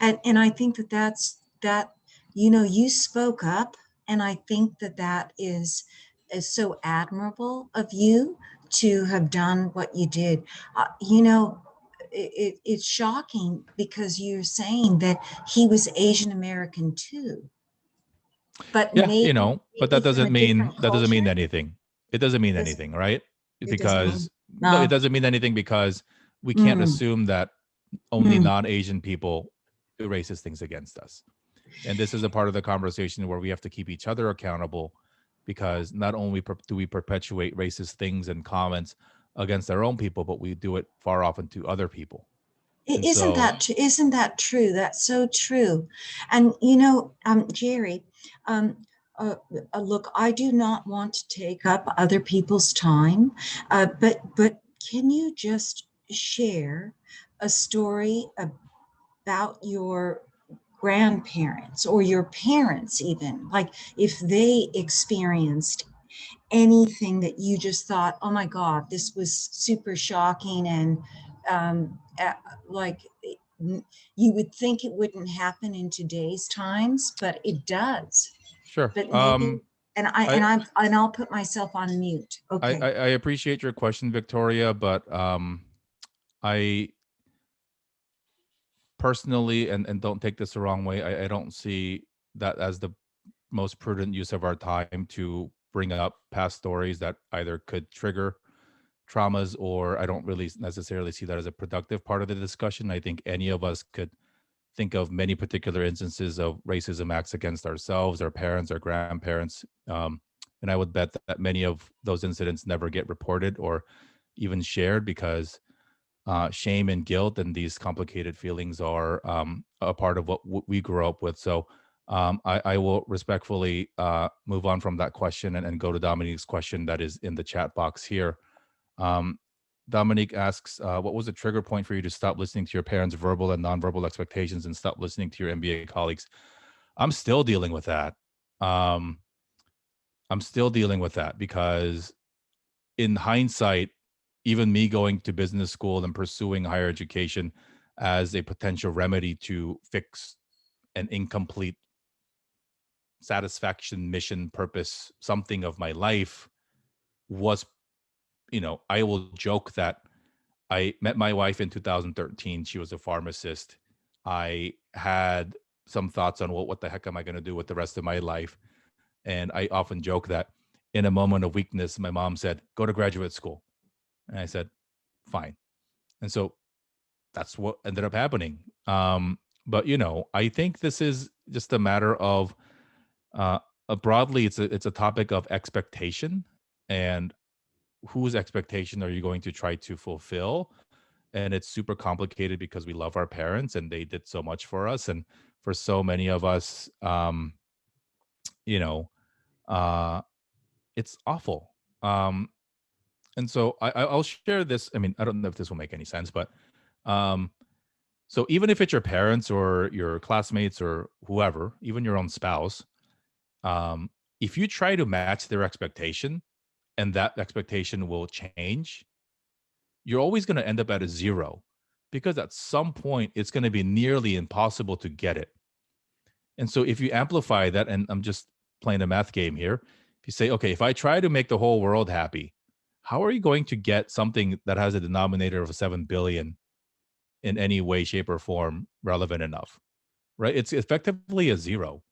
and I think that you spoke up, and I think that is so admirable of you to have done what you did. It's shocking because you're saying that he was Asian American too, but Yeah, maybe but that from a doesn't mean different culture. anything. It doesn't mean Doesn't- anything, right? It doesn't mean Because no, it no. doesn't mean anything because we can't assume that only non-Asian people do racist things against us. And this is a part of the conversation where we have to keep each other accountable, because not only do we perpetuate racist things and comments against our own people, but we do it far often to other people. And Isn't so, isn't that true? That's so true. And Jerry, look, I do not want to take up other people's time, but can you just share a story about your grandparents or your parents, even like if they experienced anything that you just thought, oh my God, this was super shocking, and like you would think it wouldn't happen in today's times, but it does. Sure. But maybe, and I'll put myself on mute. Okay. I appreciate your question, Victoria, but I personally, and don't take this the wrong way, I don't see that as the most prudent use of our time to bring up past stories that either could trigger traumas, or I don't really necessarily see that as a productive part of the discussion. I think any of us could think of many particular instances of racism acts against ourselves, our parents, our grandparents. And I would bet that many of those incidents never get reported or even shared because shame and guilt and these complicated feelings are a part of what we grew up with. So I will respectfully move on from that question and go to Dominique's question that is in the chat box here. Dominique asks, what was the trigger point for you to stop listening to your parents' verbal and nonverbal expectations and stop listening to your MBA colleagues? I'm still dealing with that. I'm still dealing with that because in hindsight, even me going to business school and pursuing higher education as a potential remedy to fix an incomplete satisfaction, mission, purpose, something of my life was, I will joke that I met my wife in 2013. She was a pharmacist. I had some thoughts on what the heck am I going to do with the rest of my life? And I often joke that in a moment of weakness, my mom said, go to graduate school. And I said, fine. And so that's what ended up happening. But, I think this is just a matter of broadly, it's a topic of expectation and whose expectation are you going to try to fulfill? And it's super complicated because we love our parents and they did so much for us. And for so many of us, it's awful. And so I'll share this. I mean, I don't know if this will make any sense, but so even if it's your parents or your classmates or whoever, even your own spouse, if you try to match their expectation and that expectation will change, you're always going to end up at a zero because at some point it's going to be nearly impossible to get it. And so if you amplify that, and I'm just playing a math game here, if you say, okay, if I try to make the whole world happy, how are you going to get something that has a denominator of 7 billion in any way, shape, or form relevant enough, right? It's effectively a zero.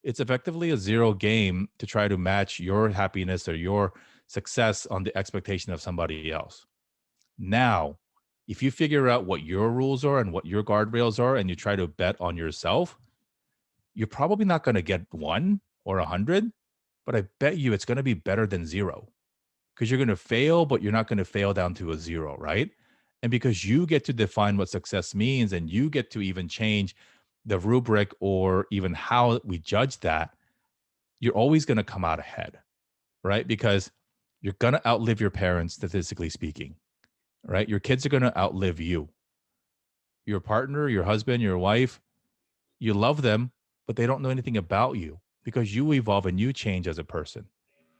It's effectively a zero game to try to match your happiness or your success on the expectation of somebody else. Now, if you figure out what your rules are and what your guardrails are, and you try to bet on yourself, you're probably not going to get 1 or 100, but I bet you it's going to be better than 0 because you're going to fail, but you're not going to fail down to a 0, right? And because you get to define what success means and you get to even change the rubric or even how we judge that, you're always going to come out ahead, right? Because you're going to outlive your parents, statistically speaking, right? Your kids are going to outlive you. Your partner, your husband, your wife, you love them, but they don't know anything about you because you evolve and you change as a person.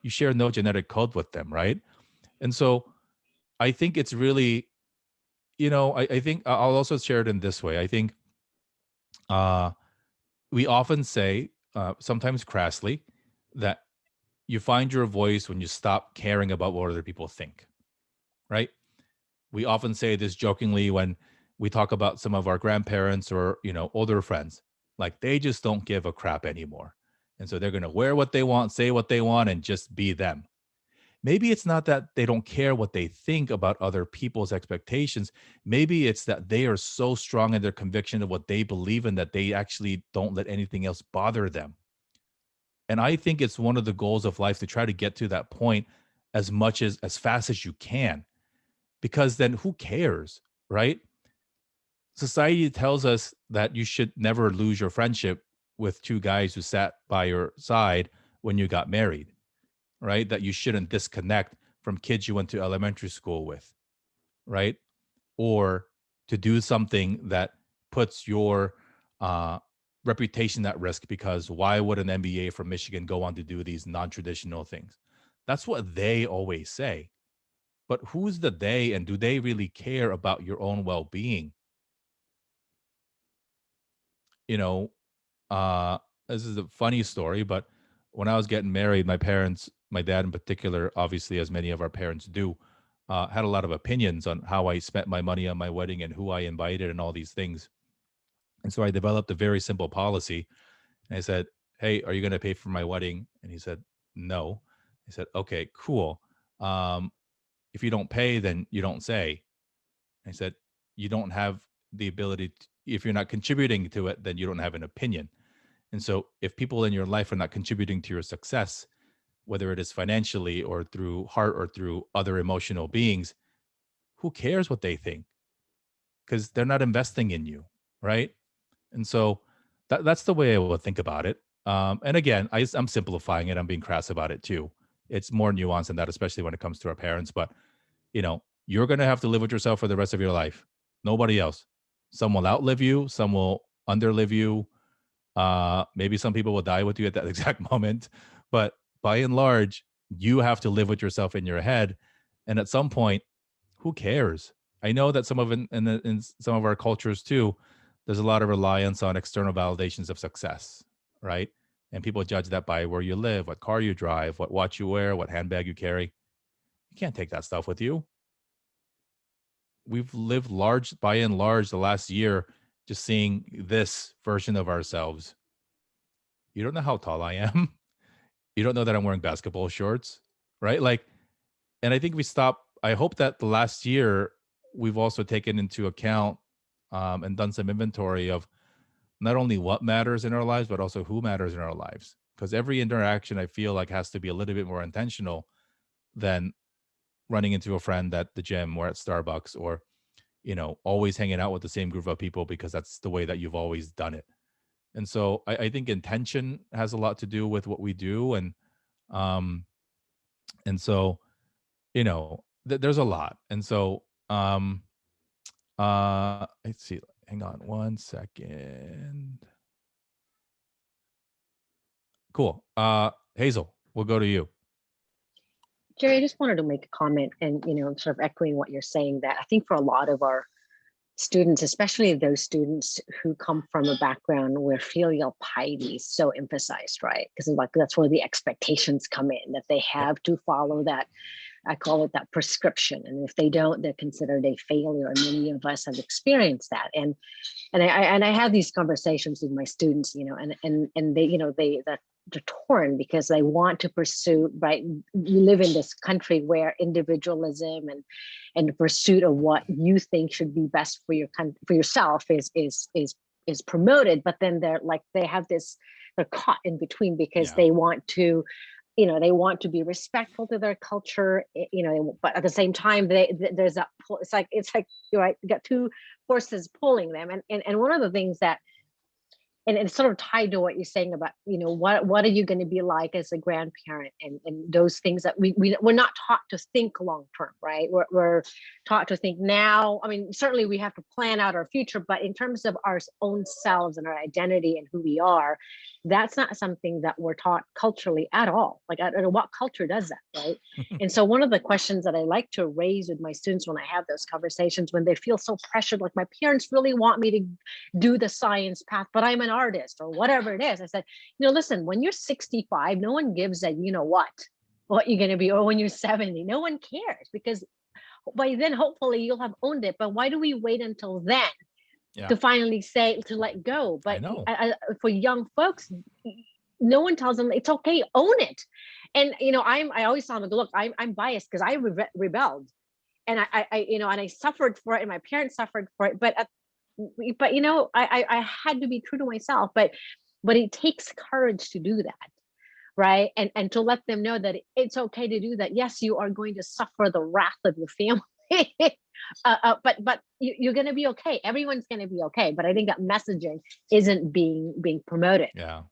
You share no genetic code with them, right? And so I think it's really, I think I'll also share it in this way. I think we often say, sometimes crassly, that you find your voice when you stop caring about what other people think, right? We often say this jokingly when we talk about some of our grandparents or, older friends, like they just don't give a crap anymore. And so they're going to wear what they want, say what they want, and just be them. Maybe it's not that they don't care what they think about other people's expectations. Maybe it's that they are so strong in their conviction of what they believe in that they actually don't let anything else bother them. And I think it's one of the goals of life to try to get to that point as fast as you can, because then who cares, right? Society tells us that you should never lose your friendship with 2 guys who sat by your side when you got married, right? That you shouldn't disconnect from kids you went to elementary school with, right? Or to do something that puts your reputation at risk, because why would an MBA from Michigan go on to do these non-traditional things? That's what they always say. But who's the they, and do they really care about your own well-being? You know, this is a funny story, but when I was getting married, my parents, my dad in particular, obviously, as many of our parents do, had a lot of opinions on how I spent my money on my wedding and who I invited and all these things. And so I developed a very simple policy. And I said, "Hey, are you going to pay for my wedding?" And he said, "No." I said, "Okay, cool. Um, if you don't pay, then you don't say." I said, "You don't have the ability to, if you're not contributing to it, then you don't have an opinion. And so if people in your life are not contributing to your success, whether it is financially or through heart or through other emotional beings, who cares what they think? Because they're not investing in you, right?" And so that's the way I would think about it. And again, I'm simplifying it. I'm being crass about it too. It's more nuanced than that, especially when it comes to our parents. But you're going to have to live with yourself for the rest of your life. Nobody else. Some will outlive you. Some will underlive you. Maybe some people will die with you at that exact moment. But by and large, you have to live with yourself in your head. And at some point, who cares? I know that some of in some of our cultures too, there's a lot of reliance on external validations of success, right? And people judge that by where you live, what car you drive, what watch you wear, what handbag you carry. You can't take that stuff with you. We've lived by and large, the last year, just seeing this version of ourselves. You don't know how tall I am. You don't know that I'm wearing basketball shorts, right? Like, and I think I hope that the last year we've also taken into account and done some inventory of not only what matters in our lives, but also who matters in our lives. Because every interaction I feel like has to be a little bit more intentional than running into a friend at the gym or at Starbucks, or always hanging out with the same group of people because that's the way that you've always done it. And so I think intention has a lot to do with what we do. Um, and so, there's a lot. And so, let's see, hang on one second. Cool. Hazel, we'll go to you. Jerry, I just wanted to make a comment and, sort of echoing what you're saying, that I think for a lot of our students, especially those students who come from a background where filial piety is so emphasized, right? Because that's where the expectations come in, that they have to follow that. I call it that prescription. And if they don't, they're considered a failure. And many of us have experienced that. And I have these conversations with my students, and they they're torn because they want to pursue, right? We live in this country where individualism and the pursuit of what you think should be best for yourself is promoted, but then they're caught in between because they want to, they want to be respectful to their culture, but at the same time, there's that pull. It's like you're right, you got two forces pulling them, and one of the things that, and it's sort of tied to what you're saying about, what are you going to be like as a grandparent, and those things that we're not taught to think long term, right? We're taught to think now. I mean, certainly we have to plan out our future, but in terms of our own selves and our identity and who we are, that's not something that we're taught culturally at all. Like, I don't know what culture does that, right? And so one of the questions that I like to raise with my students when I have those conversations, when they feel so pressured, like my parents really want me to do the science path, but I'm an artist or whatever it is. I said, listen, when you're 65, no one gives a what you're going to be, or when you're 70, no one cares, because by then hopefully you'll have owned it. But why do we wait until then to finally say, to let go? But for young folks, no one tells them it's okay, own it. And I always tell them, look, I'm biased because I rebelled, and I suffered for it, and my parents suffered for it, but I had to be true to myself. But it takes courage to do that, right? And to let them know that it's okay to do that. Yes, you are going to suffer the wrath of your family, but you're going to be okay. Everyone's going to be okay. But I think that messaging isn't being promoted. Yeah.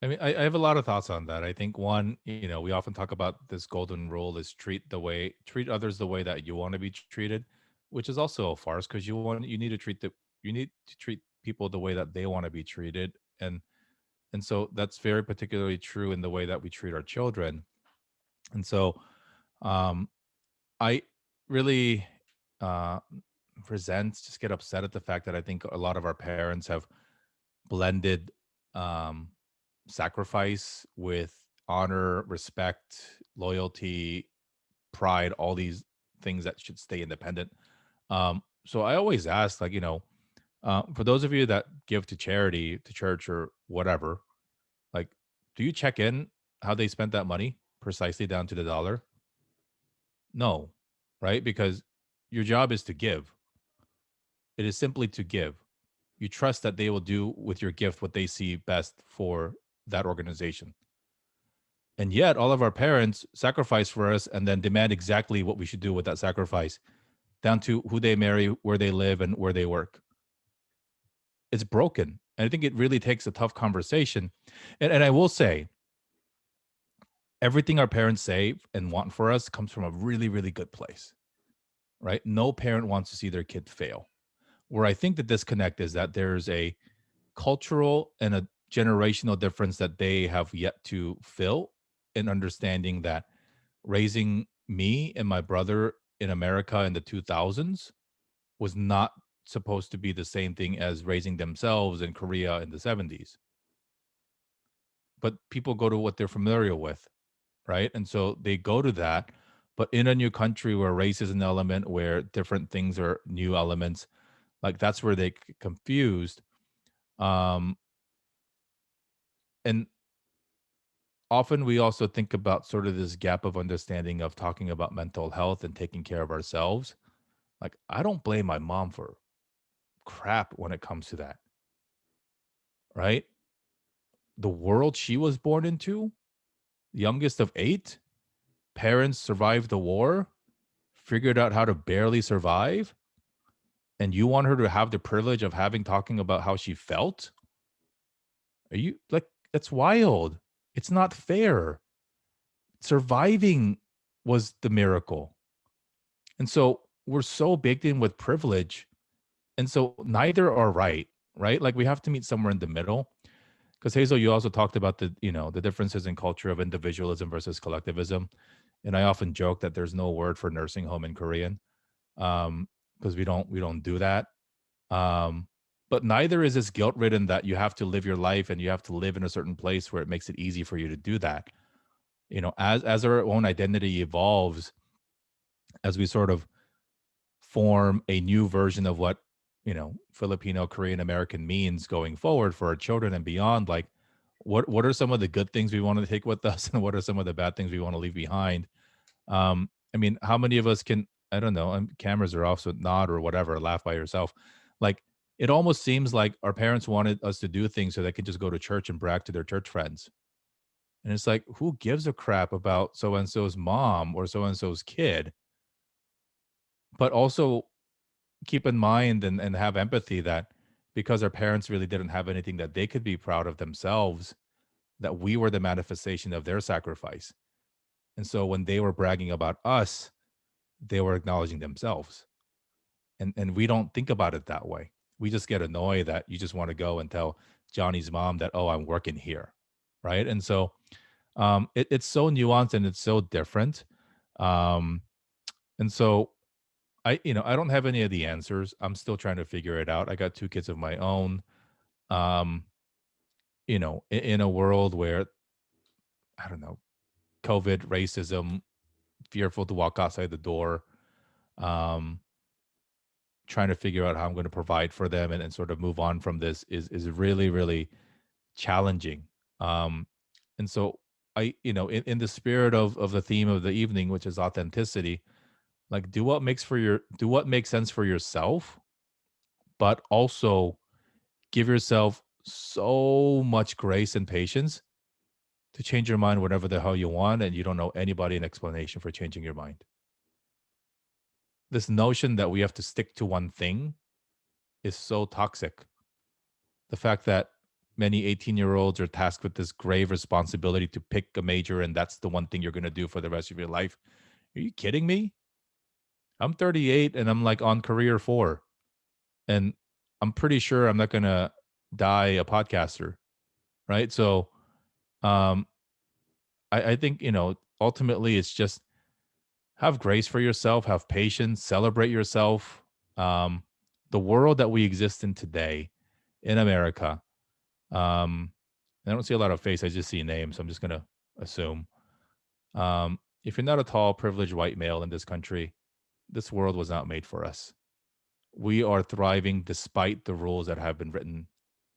I mean, I have a lot of thoughts on that. I think one, we often talk about this golden rule is treat others the way that you want to be treated, which is also a farce because you need to treat people the way that they want to be treated. And so that's very particularly true in the way that we treat our children. And so um I really uh just get upset at the fact that I think a lot of our parents have blended um sacrifice with honor, respect, loyalty, pride, all these things that should stay independent. So I always ask, like, for those of you that give to charity, to church or whatever, like, do you check in how they spent that money precisely down to the dollar? No, right? Because your job is to give. It is simply to give. You trust that they will do with your gift what they see best for that organization. And yet, all of our parents sacrifice for us and then demand exactly what we should do with that sacrifice, down to who they marry, where they live, and where they work. It's broken. And I think it really takes a tough conversation. And I will say, everything our parents say and want for us comes from a really, really good place, right? No parent wants to see their kid fail. Where I think the disconnect is that there's a cultural and a generational difference that they have yet to fill in understanding that raising me and my brother in America in the 2000s was not supposed to be the same thing as raising themselves in Korea in the 70s. But people go to what they're familiar with, right? And so they go to that. But in a new country where race is an element, where different things are new elements, like that's where they get confused. Um, and often we also think about sort of this gap of understanding of talking about mental health and taking care of ourselves. Like, I don't blame my mom for crap when it comes to that, right? The world she was born into, youngest of 8, parents survived the war, figured out how to barely survive, and you want her to have the privilege of talking about how she felt? Are you like, that's wild. It's not fair. Surviving was the miracle. And so we're so baked in with privilege. And so neither are right, right? Like we have to meet somewhere in the middle. Because Hazel, you also talked about the differences in culture of individualism versus collectivism. And I often joke that there's no word for nursing home in Korean. Because we don't do that. Um, but neither is this guilt ridden that you have to live your life and you have to live in a certain place where it makes it easy for you to do that. As our own identity evolves, as we sort of form a new version of what Filipino, Korean American means going forward for our children and beyond, like what are some of the good things we want to take with us and what are some of the bad things we want to leave behind? I mean, how many of us can, I don't know, cameras are off, so nod or whatever, laugh by yourself. Like, it almost seems like our parents wanted us to do things so they could just go to church and brag to their church friends. And it's like, who gives a crap about so and so's mom or so and so's kid? But also keep in mind and have empathy that because our parents really didn't have anything that they could be proud of themselves, that we were the manifestation of their sacrifice. And so when they were bragging about us, they were acknowledging themselves. And we don't think about it that way. We just get annoyed that you just want to go and tell Johnny's mom that, oh, I'm working here. Right. And so it's so nuanced and it's so different. Um, and so I don't have any of the answers. I'm still trying to figure it out. I got 2 kids of my own. Um, in a world where, I don't know, COVID, racism, fearful to walk outside the door, um, trying to figure out how I'm going to provide for them and sort of move on from this is really, really challenging. Um, and so in the spirit of the theme of the evening, which is authenticity, like do what makes sense for yourself, but also give yourself so much grace and patience to change your mind whatever the hell you want, and you don't know anybody an explanation for changing your mind. This notion that we have to stick to one thing is so toxic. The fact that many 18-year-olds are tasked with this grave responsibility to pick a major, and that's the one thing you're going to do for the rest of your life. Are you kidding me? I'm 38 and I'm like on career 4. And I'm pretty sure I'm not going to die a podcaster. Right. So I think, ultimately it's just have grace for yourself, have patience, celebrate yourself. The world that we exist in today in America, I don't see a lot of face. I just see names. So I'm just going to assume. If you're not a tall, privileged white male in this country, this world was not made for us. We are thriving despite the rules that have been written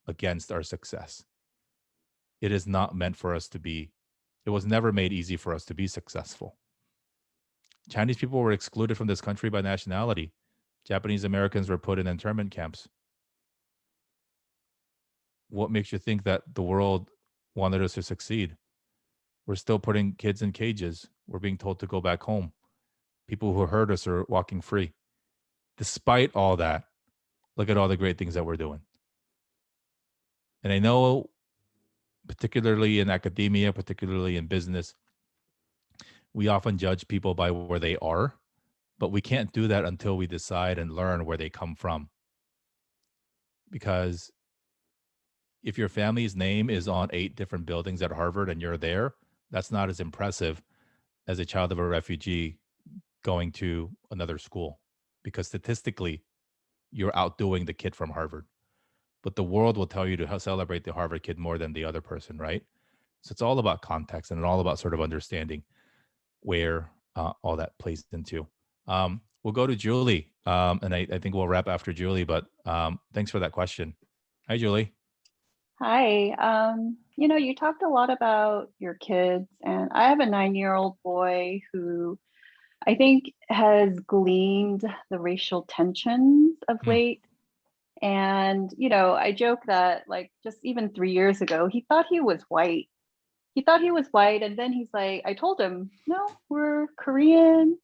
against our success. It is not meant for us to be, it was never made easy for us to be successful. Chinese people were excluded from this country by nationality. Japanese Americans were put in internment camps. What makes you think that the world wanted us to succeed? We're still putting kids in cages. We're being told to go back home. People who hurt us are walking free. Despite all that, look at all the great things that we're doing. And I know, particularly in academia, particularly in business, we often judge people by where they are, but we can't do that until we decide and learn where they come from. Because if your family's name is on 8 different buildings at Harvard and you're there, that's not as impressive as a child of a refugee going to another school, because statistically, you're outdoing the kid from Harvard. But the world will tell you to celebrate the Harvard kid more than the other person, right? So it's all about context and all about sort of understanding where all that plays into. We'll go to Julie, and I think we'll wrap after Julie, but thanks for that question. Hi, Julie. Hi. You talked a lot about your kids, and I have a 9-year-old boy who I think has gleaned the racial tensions of late. And, I joke that like just even 3 years ago, he thought he was white. He thought he was white. And then he's like, I told him, no, we're Korean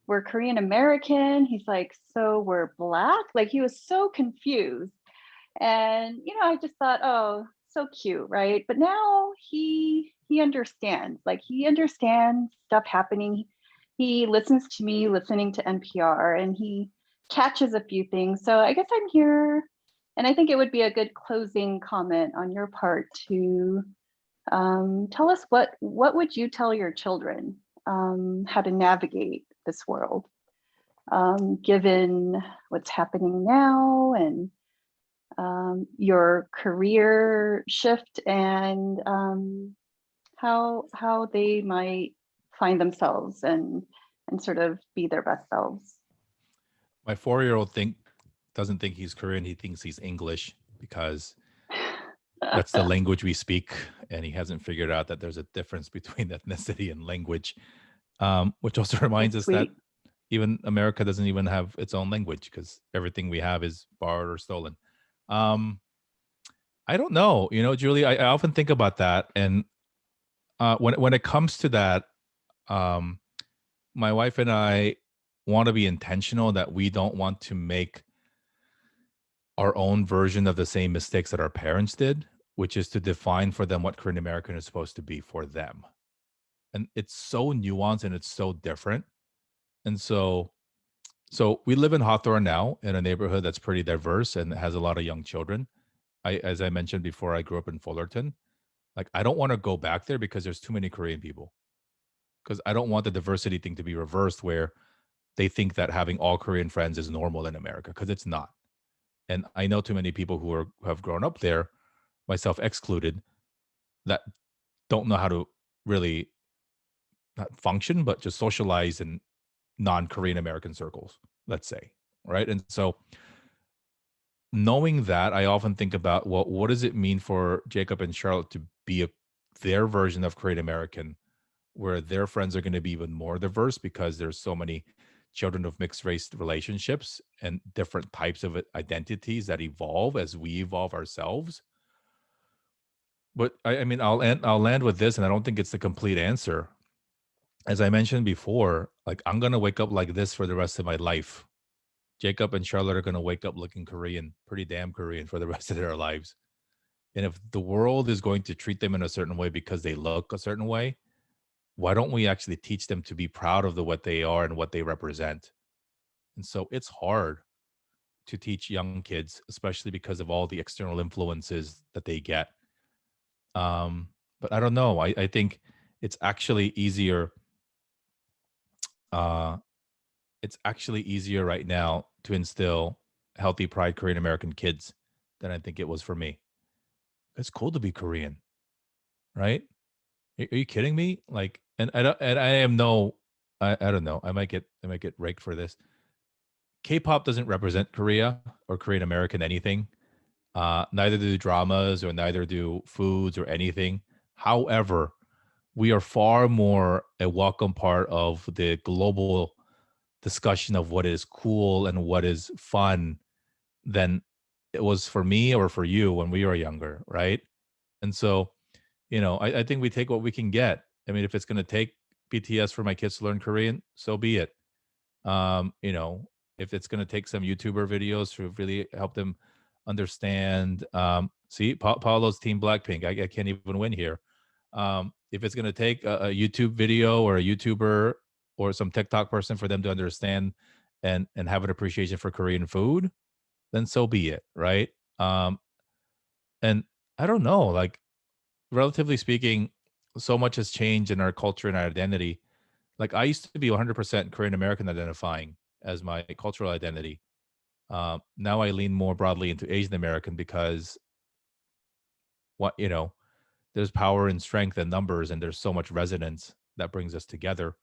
American. He's like, so we're Black? Like he was so confused. And, I just thought, oh, so cute, right? But now he understands, like he understands stuff happening. He listens to me listening to NPR and he catches a few things. So I guess I'm here, and I think it would be a good closing comment on your part to tell us what would you tell your children how to navigate this world, given what's happening now and your career shift and how they might find themselves and sort of be their best selves. My 4-year-old doesn't think he's Korean. He thinks he's English because that's the language we speak. And he hasn't figured out that there's a difference between ethnicity and language, which also reminds us that even America doesn't even have its own language because everything we have is borrowed or stolen. I don't know, Julie, I often think about that. And when it comes to that, my wife and I want to be intentional that we don't want to make our own version of the same mistakes that our parents did, which is to define for them what Korean American is supposed to be for them. And it's so nuanced and it's so different. And so we live in Hawthorne now, in a neighborhood that's pretty diverse and has a lot of young children. As I mentioned before, I grew up in Fullerton. Like, I don't want to go back there because there's too many Korean people. Because I don't want the diversity thing to be reversed where they think that having all Korean friends is normal in America, because it's not. And I know too many people who have grown up there, myself excluded, that don't know how to really not function, but just socialize in non-Korean American circles, let's say, right? And so knowing that, I often think about, well, what does it mean for Jacob and Charlotte to be their version of Korean American, where their friends are going to be even more diverse because there's so many children of mixed race relationships and different types of identities that evolve as we evolve ourselves. But I mean, I'll land with this, and I don't think it's the complete answer. As I mentioned before, like, I'm going to wake up like this for the rest of my life. Jacob and Charlotte are going to wake up looking Korean, pretty damn Korean, for the rest of their lives. And if the world is going to treat them in a certain way because they look a certain way, why don't we actually teach them to be proud of what they are and what they represent? And so it's hard to teach young kids, especially because of all the external influences that they get. But I don't know. I think it's actually easier. Uh, it's actually easier right now to instill healthy pride Korean American kids than I think it was for me. It's cool to be Korean, right? Are you kidding me? Like, and I don't, and I am no, I don't know. I might get raked for this. K-pop doesn't represent Korea or Korean American anything. Neither do dramas or neither do foods or anything. However, we are far more a welcome part of the global discussion of what is cool and what is fun than it was for me or for you when we were younger, right? And so, I think we take what we can get. I mean, if it's going to take BTS for my kids to learn Korean, so be it. If it's going to take some YouTuber videos to really help them understand, see, Paulo's Team Blackpink, I can't even win here. If it's going to take a YouTube video or a YouTuber or some TikTok person for them to understand and have an appreciation for Korean food, then so be it, right? And I don't know, like, relatively speaking, so much has changed in our culture and our identity. Like, I used to be 100% Korean American identifying as my cultural identity. Now I lean more broadly into Asian American because there's power and strength in numbers, and there's so much resonance that brings us together.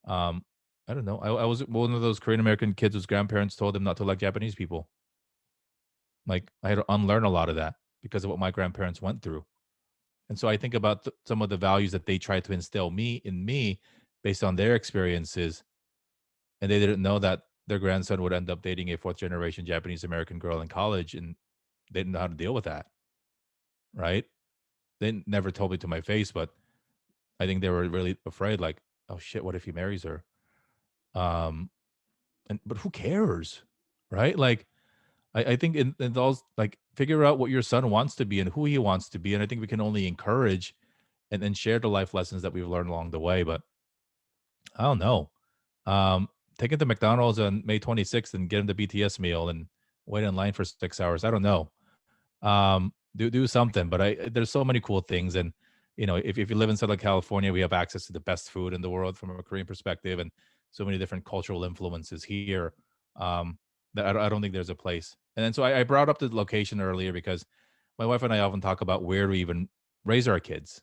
Um, I don't know. I was one of those Korean American kids whose grandparents told them not to like Japanese people. Like, I had to unlearn a lot of that because of what my grandparents went through. And so I think about some of the values that they tried to instill in me based on their experiences, and they didn't know that their grandson would end up dating a fourth generation Japanese American girl in college, and they didn't know how to deal with that, right? They never told me to my face, but I think they were really afraid, like, oh shit, what if he marries her? But who cares, right? Like, I think in those, like, figure out what your son wants to be and who he wants to be, and I think we can only encourage and then share the life lessons that we've learned along the way. But I don't know. Take him to McDonald's on May 26th and get him the BTS meal and wait in line for 6 hours. I don't know. Do something. But there's so many cool things, and if you live in Southern California, we have access to the best food in the world from a Korean perspective, and so many different cultural influences here. That I don't think there's a place. And then so I brought up the location earlier because my wife and I often talk about where to even raise our kids,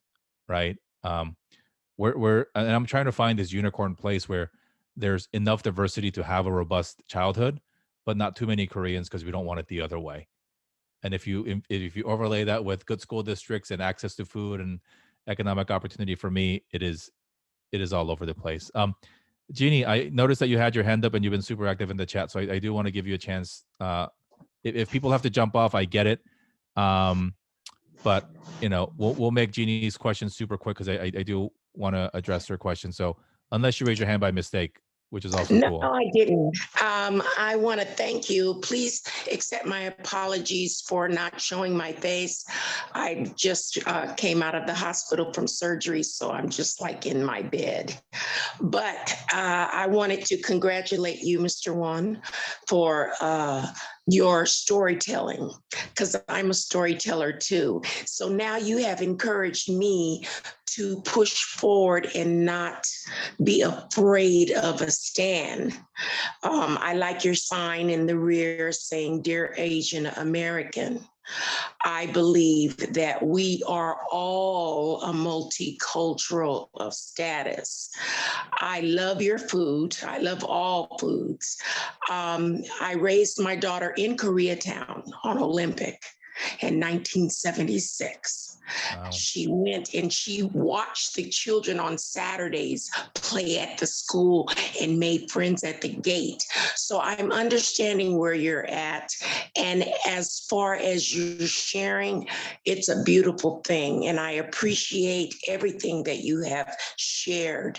right? And I'm trying to find this unicorn place where there's enough diversity to have a robust childhood, but not too many Koreans because we don't want it the other way. And if you overlay that with good school districts and access to food and economic opportunity, for me, it is all over the place. Jeannie, I noticed that you had your hand up and you've been super active in the chat, so I do want to give you a chance. If people have to jump off, I get it. But we'll make Jeannie's question super quick because I do want to address her question. So unless you raise your hand by mistake, which is also cool. No, I didn't. I want to thank you. Please accept my apologies for not showing my face. I just came out of the hospital from surgery, so I'm just like in my bed. But I wanted to congratulate you, Mr. Won, for your storytelling, because I'm a storyteller too. So now you have encouraged me to push forward and not be afraid of a stand. I like your sign in the rear saying, Dear Asian American. I believe that we are all a multicultural of status. I love your food. I love all foods. I raised my daughter in Koreatown on Olympic in 1976. Wow. She went and she watched the children on Saturdays play at the school and made friends at the gate. So I'm understanding where you're at. And as far as you sharing, it's a beautiful thing. And I appreciate everything that you have shared.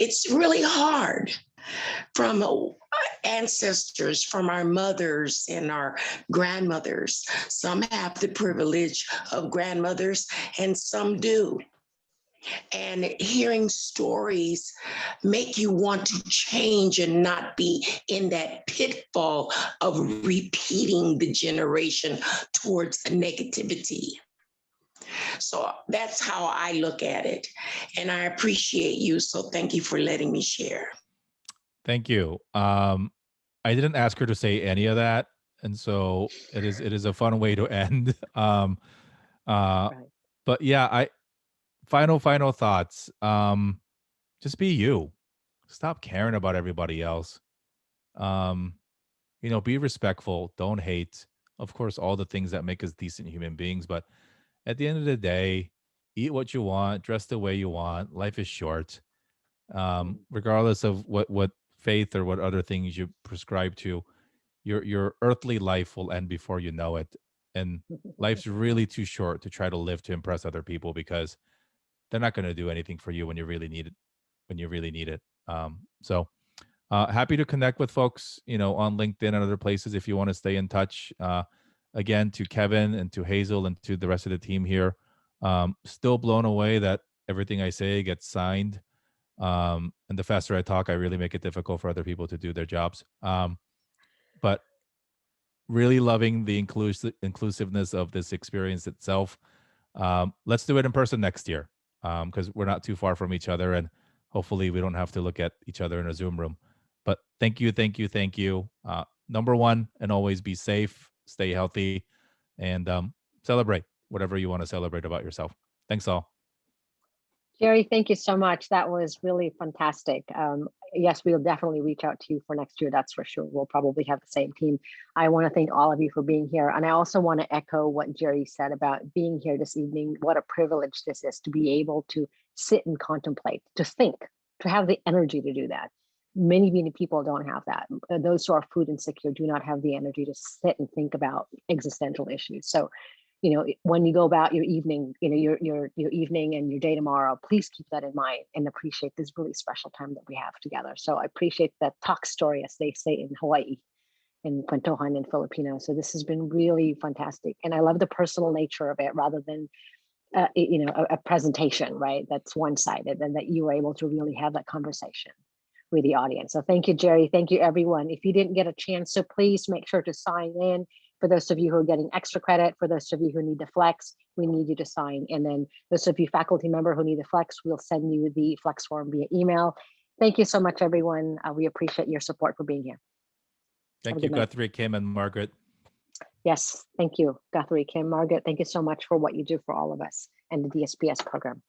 It's really hard ancestors, from our mothers and our grandmothers. Some have the privilege of grandmothers and some do. And hearing stories make you want to change and not be in that pitfall of repeating the generation towards negativity. So that's how I look at it. And I appreciate you. So thank you for letting me share. Thank you. I didn't ask her to say any of that. And so it is a fun way to end. But yeah, final thoughts. Just be you. Stop caring about everybody else. Be respectful. Don't hate. Of course, all the things that make us decent human beings. But at the end of the day, eat what you want, dress the way you want. Life is short. Regardless of what faith or what other things you prescribe to, your earthly life will end before you know it. And life's really too short to try to live to impress other people, because they're not going to do anything for you when you really need it. So happy to connect with folks, on LinkedIn and other places if you want to stay in touch. Again, to Kevin and to Hazel and to the rest of the team here, still blown away that everything I say gets signed. And the faster I talk, I really make it difficult for other people to do their jobs. But really loving the inclusiveness of this experience itself. Let's do it in person next year, because we're not too far from each other, and hopefully we don't have to look at each other in a Zoom room. But thank you. Number one, and always be safe, stay healthy, and celebrate whatever you want to celebrate about yourself. Thanks all. Jerry, thank you so much. That was really fantastic. Yes, we'll definitely reach out to you for next year. That's for sure. We'll probably have the same team. I want to thank all of you for being here. And I also want to echo what Jerry said about being here this evening. What a privilege this is to be able to sit and contemplate, to think, to have the energy to do that. Many people don't have that. Those who are food insecure do not have the energy to sit and think about existential issues. So, when you go about your evening, your evening and your day tomorrow, please keep that in mind and appreciate this really special time that we have together. So I appreciate that talk story, as they say in Hawaii, in Kwentuhan in Filipino. So this has been really fantastic. And I love the personal nature of it rather than, a presentation, right? That's one-sided, and that you were able to really have that conversation with the audience. So thank you, Jerry. Thank you, everyone. If you didn't get a chance, so please make sure to sign in. For those of you who are getting extra credit, for those of you who need the flex, we need you to sign. And then those of you faculty member who need the flex, we'll send you the flex form via email. Thank you so much, everyone. We appreciate your support for being here. Thank you, Guthrie, Kim, and Margaret. Yes, thank you, Guthrie, Kim, Margaret. Thank you so much for what you do for all of us and the DSPS program.